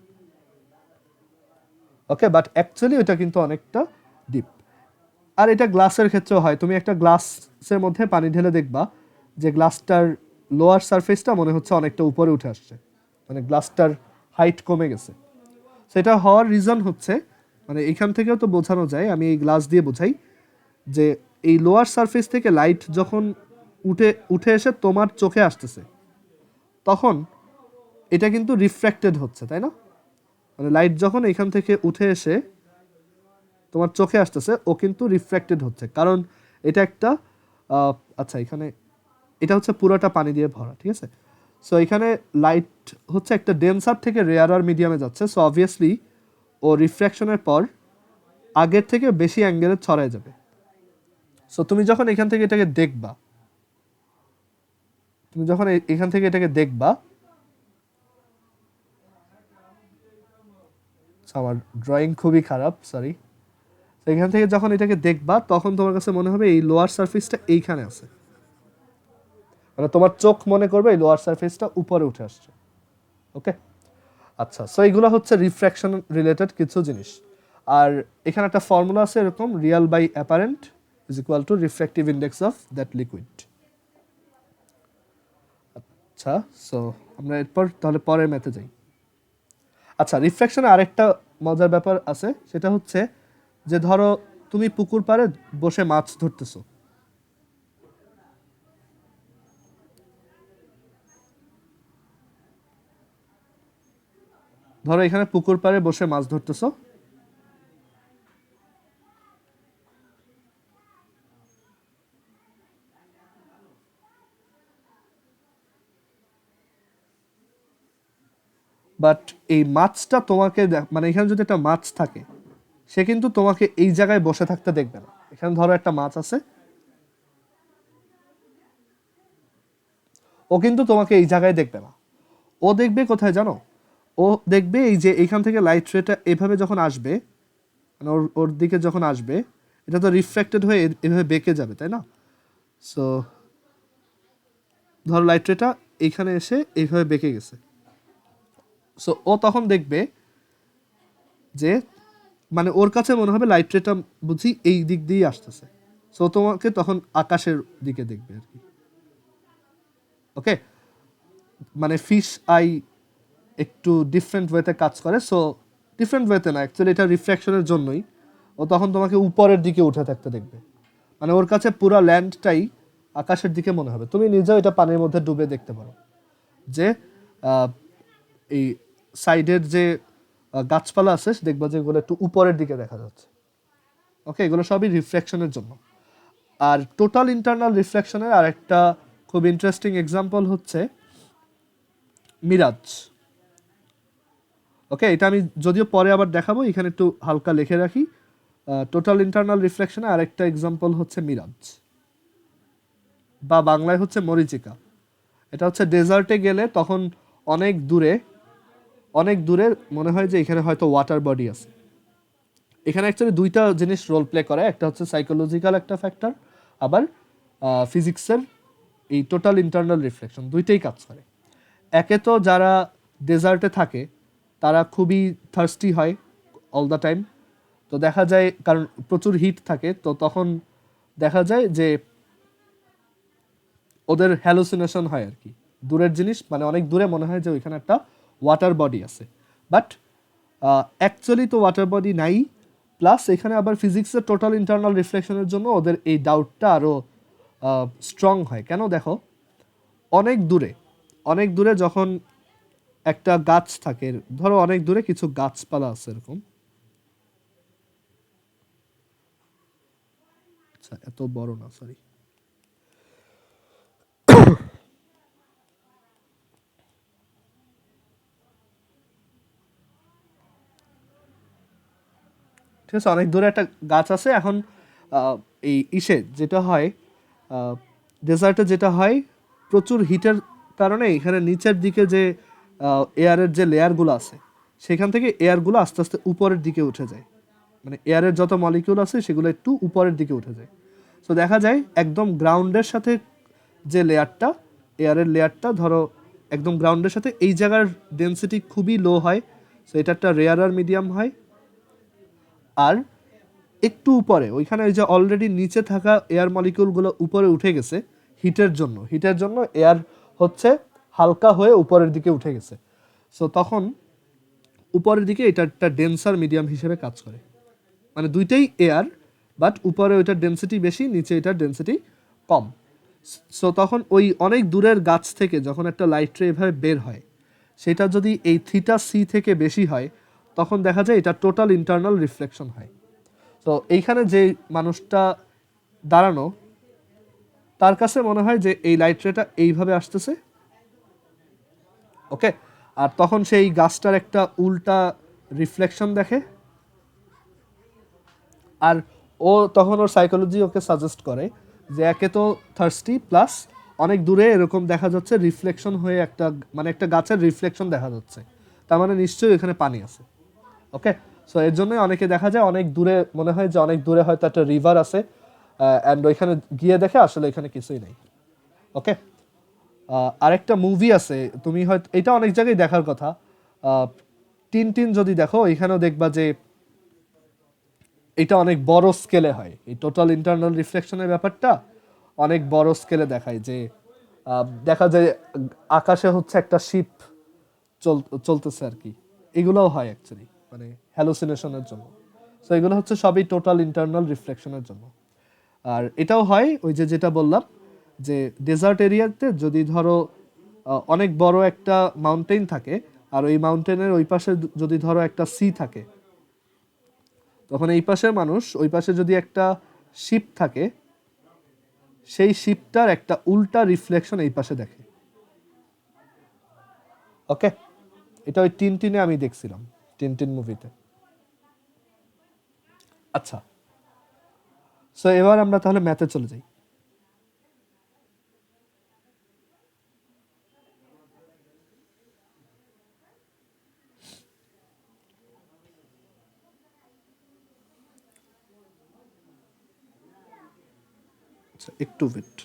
ওকে, বাট অ্যাকচুয়ালি ওইটা কিন্তু অনেকটা ডিপ। আর এটা গ্লাসের ক্ষেত্রেও হয়, তুমি একটা গ্লাসের মধ্যে পানি ঢেলে দেখবা যে গ্লাসটার লোয়ার সারফেসটা মনে হচ্ছে অনেকটা উপরে উঠে আসছে, মানে গ্লাসটার হাইট কমে গেছে। সেটা হওয়ার রিজন হচ্ছে মানে এখান থেকেও তো বোঝানো যায়, আমি এই গ্লাস দিয়ে বোঝাই যে এই লোয়ার সারফেস থেকে লাইট যখন উঠে এসে তোমার চোখে আসতেছে তখন এটা কিন্তু রিফ্র্যাক্টেড হচ্ছে, তাই না? মানে লাইট যখন এখান থেকে উঠে এসে তোমার চোখে আসতেছে ও কিন্তু রিফ্র্যাক্টেড হচ্ছে, কারণ এটা একটা আচ্ছা এখানে এটা হচ্ছে পুরোটা পানি দিয়ে ভরা, ঠিক আছে? সো এখানে লাইট হচ্ছে একটা ডেন্সার থেকে রেয়ারার মিডিয়ামে যাচ্ছে, সো অবভিয়াসলি ও রিফ্র্যাকশনের পর আগের থেকে বেশি অ্যাঙ্গেলে ছড়ায় যাবে। সো তুমি যখন এখান থেকে এটাকে দেখবা, আমার ড্রয়িং খুবই খারাপ, সরি। এখান থেকে যখন এটাকে দেখবা তখন তোমার কাছে মনে হবে এই লোয়ার সারফেসটা এইখানে আছে, মানে তোমার চোখ মনে করবে এই লোয়ার সারফেসটা উপরে উঠে আসছে। ওকে, আচ্ছা, সো এইগুলো হচ্ছে রিফ্র্যাকশন রিলেটেড কিছু জিনিস। আর এখানে একটা ফর্মুলা আছে এরকম, real by apparent is equal to refractive index of that liquid. আচ্ছা, সো আমরা এরপর তাহলে পরের ম্যাথে যাই। আচ্ছা, রিফ্লেকশনে আরেকটা মজার ব্যাপার আছে, সেটা হচ্ছে যে ধরো তুমি পুকুর পাড়ে বসে মাছ ধরতেছো। ধরো এখানে পুকুর পাড়ে বসে মাছ ধরতেছো, বাট এই মাছটা তোমাকে মানে এখানে যদি একটা মাছ থাকে, সে কিন্তু তোমাকে এই জায়গায় বসে থাকতে দেখবে না। এখানে ধরো একটা মাছ আছে, ও কিন্তু তোমাকে এই জায়গায় দেখবে না। ও দেখবে কোথায় জানো? ও দেখবে এই যে এইখান থেকে লাইট রেটা এভাবে যখন আসবে, মানে ওর ওর দিকে যখন আসবে, এটা তো রিফ্লেক্টেড হয়ে এভাবে বেঁকে যাবে, তাই না? সো ধরো লাইট রেটা এইখানে এসে এইভাবে বেঁকে গেছে। সো ও তখন দেখবে যে মানে ওর কাছে মনে হবে লাইট রেটা বুঝি এই দিক দিয়েই আসতেছে। সো তোমাকে তখন আকাশের দিকে দেখবে আর কি। ওকে, মানে ফিশ আই একটু ডিফারেন্ট ওয়েতে কাজ করে। সো ডিফারেন্ট ওয়েতে না, অ্যাকচুয়ালি এটা রিফ্র্যাকশনের জন্যই ও তখন তোমাকে উপরের দিকে উঠে থাকতে দেখবে। মানে ওর কাছে পুরো ল্যান্ডটাই আকাশের দিকে মনে হবে। তুমি নিজেও এটা পানির মধ্যে ডুবে দেখতে পারো যে আহ, এই সাইডের যে গাছপালা আছে দেখবা যে এগুলো একটু উপরের দিকে দেখা যাচ্ছে। ওকে, এগুলো সবই রিফ্লেকশনের জন্য। আর টোটাল ইন্টারনাল রিফ্লেকশনের আরেকটা খুব ইন্টারেস্টিং এক্সাম্পল হচ্ছে মিরাজ। ওকে, এটা আমি যদিও পরে আবার দেখাবো, এখানে একটু হালকা লিখে রাখি। টোটাল ইন্টারনাল রিফ্লেকশনে আরেকটা এক্সাম্পল হচ্ছে মিরাজ, বা বাংলায় হচ্ছে মরিচিকা। এটা হচ্ছে ডেজার্টে গেলে তখন অনেক দূরে, অনেক দূরে মনে হয় যে এখানে হয়তো ওয়াটার বডি আছে। এখানে অ্যাকচুয়ালি দুইটা জিনিস রোল প্লে করে, একটা হচ্ছে সাইকোলজিক্যাল একটা ফ্যাক্টর, আবার ফিজিক্সের এই টোটাল ইন্টারনাল রিফ্লেকশন, দুইটাই কাজ করে। একে তো যারা ডেজার্টে থাকে তারা খুবই থার্স্টি হয় অল দ্য টাইম। তো দেখা যায় কারণ প্রচুর হিট থাকে, তো তখন দেখা যায় যে ওদের হ্যালুসিনেশন হয় আর কি। দূরের জিনিস মানে অনেক দূরে মনে হয় যে ওইখানে একটা ওয়াটার বডি আছে, বাট অ্যাকচুয়ালি তো ওয়াটার বডি নাই। প্লাস এখানে আবার ফিজিক্সের টোটাল ইন্টারনাল রিফ্লেকশনের জন্য ওদের এই ডাউটটা আরও স্ট্রং হয়। কেন দেখো, অনেক দূরে, অনেক দূরে যখন একটা গাছ থাকে, ধরো অনেক দূরে কিছু গাছপালা আছে এরকম। আচ্ছা, এত বড় না, সরি। ঠিক আছে, অনেক দূরে একটা গাছ আছে। এখন এই ইসে যেটা হয়, ডেজার্টে যেটা হয়, প্রচুর হিটের কারণে এখানে নিচের দিকে যে এয়ারের যে লেয়ারগুলো আছে, সেখান থেকে এয়ারগুলো আস্তে আস্তে উপরের দিকে উঠে যায়। মানে এয়ারের যত মলিকিউল আছে সেগুলো একটু উপরের দিকে উঠে যায়। সো দেখা যায় একদম গ্রাউন্ডের সাথে যে লেয়ারটা, এয়ারের লেয়ারটা ধরো একদম গ্রাউন্ডের সাথে, এই জায়গার ডেন্সিটি খুবই লো হয়। সো এটা একটা রেয়ারার মিডিয়াম হয়। আর একটু উপরে ওইখানে ওই যে অলরেডি নিচে থাকা এয়ার মলিকিউলগুলো উপরে উঠে গেছে হিটের জন্য, হিটের জন্য এয়ার হচ্ছে হালকা হয়ে উপরের দিকে উঠে গেছে। সো তখন উপরের দিকে এটা একটা ডেন্সার মিডিয়াম হিসেবে কাজ করে। মানে দুইটাই এয়ার, বাট উপরে ওইটার ডেন্সিটি বেশি, নিচে এটার ডেন্সিটি কম। সো তখন ওই অনেক দূরের গাছ থেকে যখন একটা লাইট রে এভাবে বের হয়, সেটা যদি এই থিটা সি থেকে বেশি হয়, তখন দেখা যায় এটা টোটাল ইন্টারনাল রিফ্লেকশন হয়। তো এইখানে যে মানুষটা দাঁড়ানো, তার কাছে মনে হয় যে এই লাইট রেটা এইভাবে আসতেছে। ওকে, আর তখন সেই গাছটার একটা উল্টা রিফ্লেকশন দেখে। আর ও তখন ওর সাইকোলজি ওকে সাজেস্ট করে যে একে তো থার্স্টি, প্লাস অনেক দূরে এরকম দেখা যাচ্ছে রিফ্লেকশন হয়ে একটা, মানে একটা গাছের রিফ্লেকশন দেখা যাচ্ছে, তার মানে নিশ্চয়ই এখানে পানি আছে। ওকে, সো এর জন্যই অনেকে দেখা যায় অনেক দূরে মনে হয় যে অনেক দূরে হয়তো একটা রিভার আছে, অ্যান্ড ওইখানে গিয়ে দেখে আসলে এখানে কিছুই নেই। ওকে, আরেকটা মুভি আছে, তুমি হয়তো এটা অনেক জায়গায় দেখার কথা, টিন টিন যদি দেখো এখানেও দেখবা যে এটা অনেক বড় স্কেলে হয়। এই টোটাল ইন্টারনাল রিফ্লেকশনের ব্যাপারটা অনেক বড় স্কেলে দেখায় যে দেখা যায় আকাশে হচ্ছে একটা শিপ চলতেছে আর কি, এগুলোও হয় অ্যাকচুয়ালি, মানে হ্যালুসিনেশনের জন্য। সো এগুলো হচ্ছে সবই টোটাল ইন্টারনাল রিফ্লেকশনের জন্য। আর এটাও হয় ওই যে যেটা বললাম, যে ডেজার্ট এরিয়াতে যদি ধরো অনেক বড় একটা মাউন্টেন থাকে, আর ওই মাউন্টেনের ওই পাশে যদি ধরো একটা সি থাকে, তখন এই পাশে মানুষ, ওই পাশে যদি একটা শিপ থাকে, সেই শিপটার একটা উল্টা রিফ্লেকশন এই পাশে দেখে। ওকে, এটা ওই টিনটিনে আমি দেখছিলাম, টিনটিন মুভিতে। আচ্ছা, সো এবার আমরা তাহলে ম্যাথে চলে যাই। আচ্ছা, একটু ওয়েট।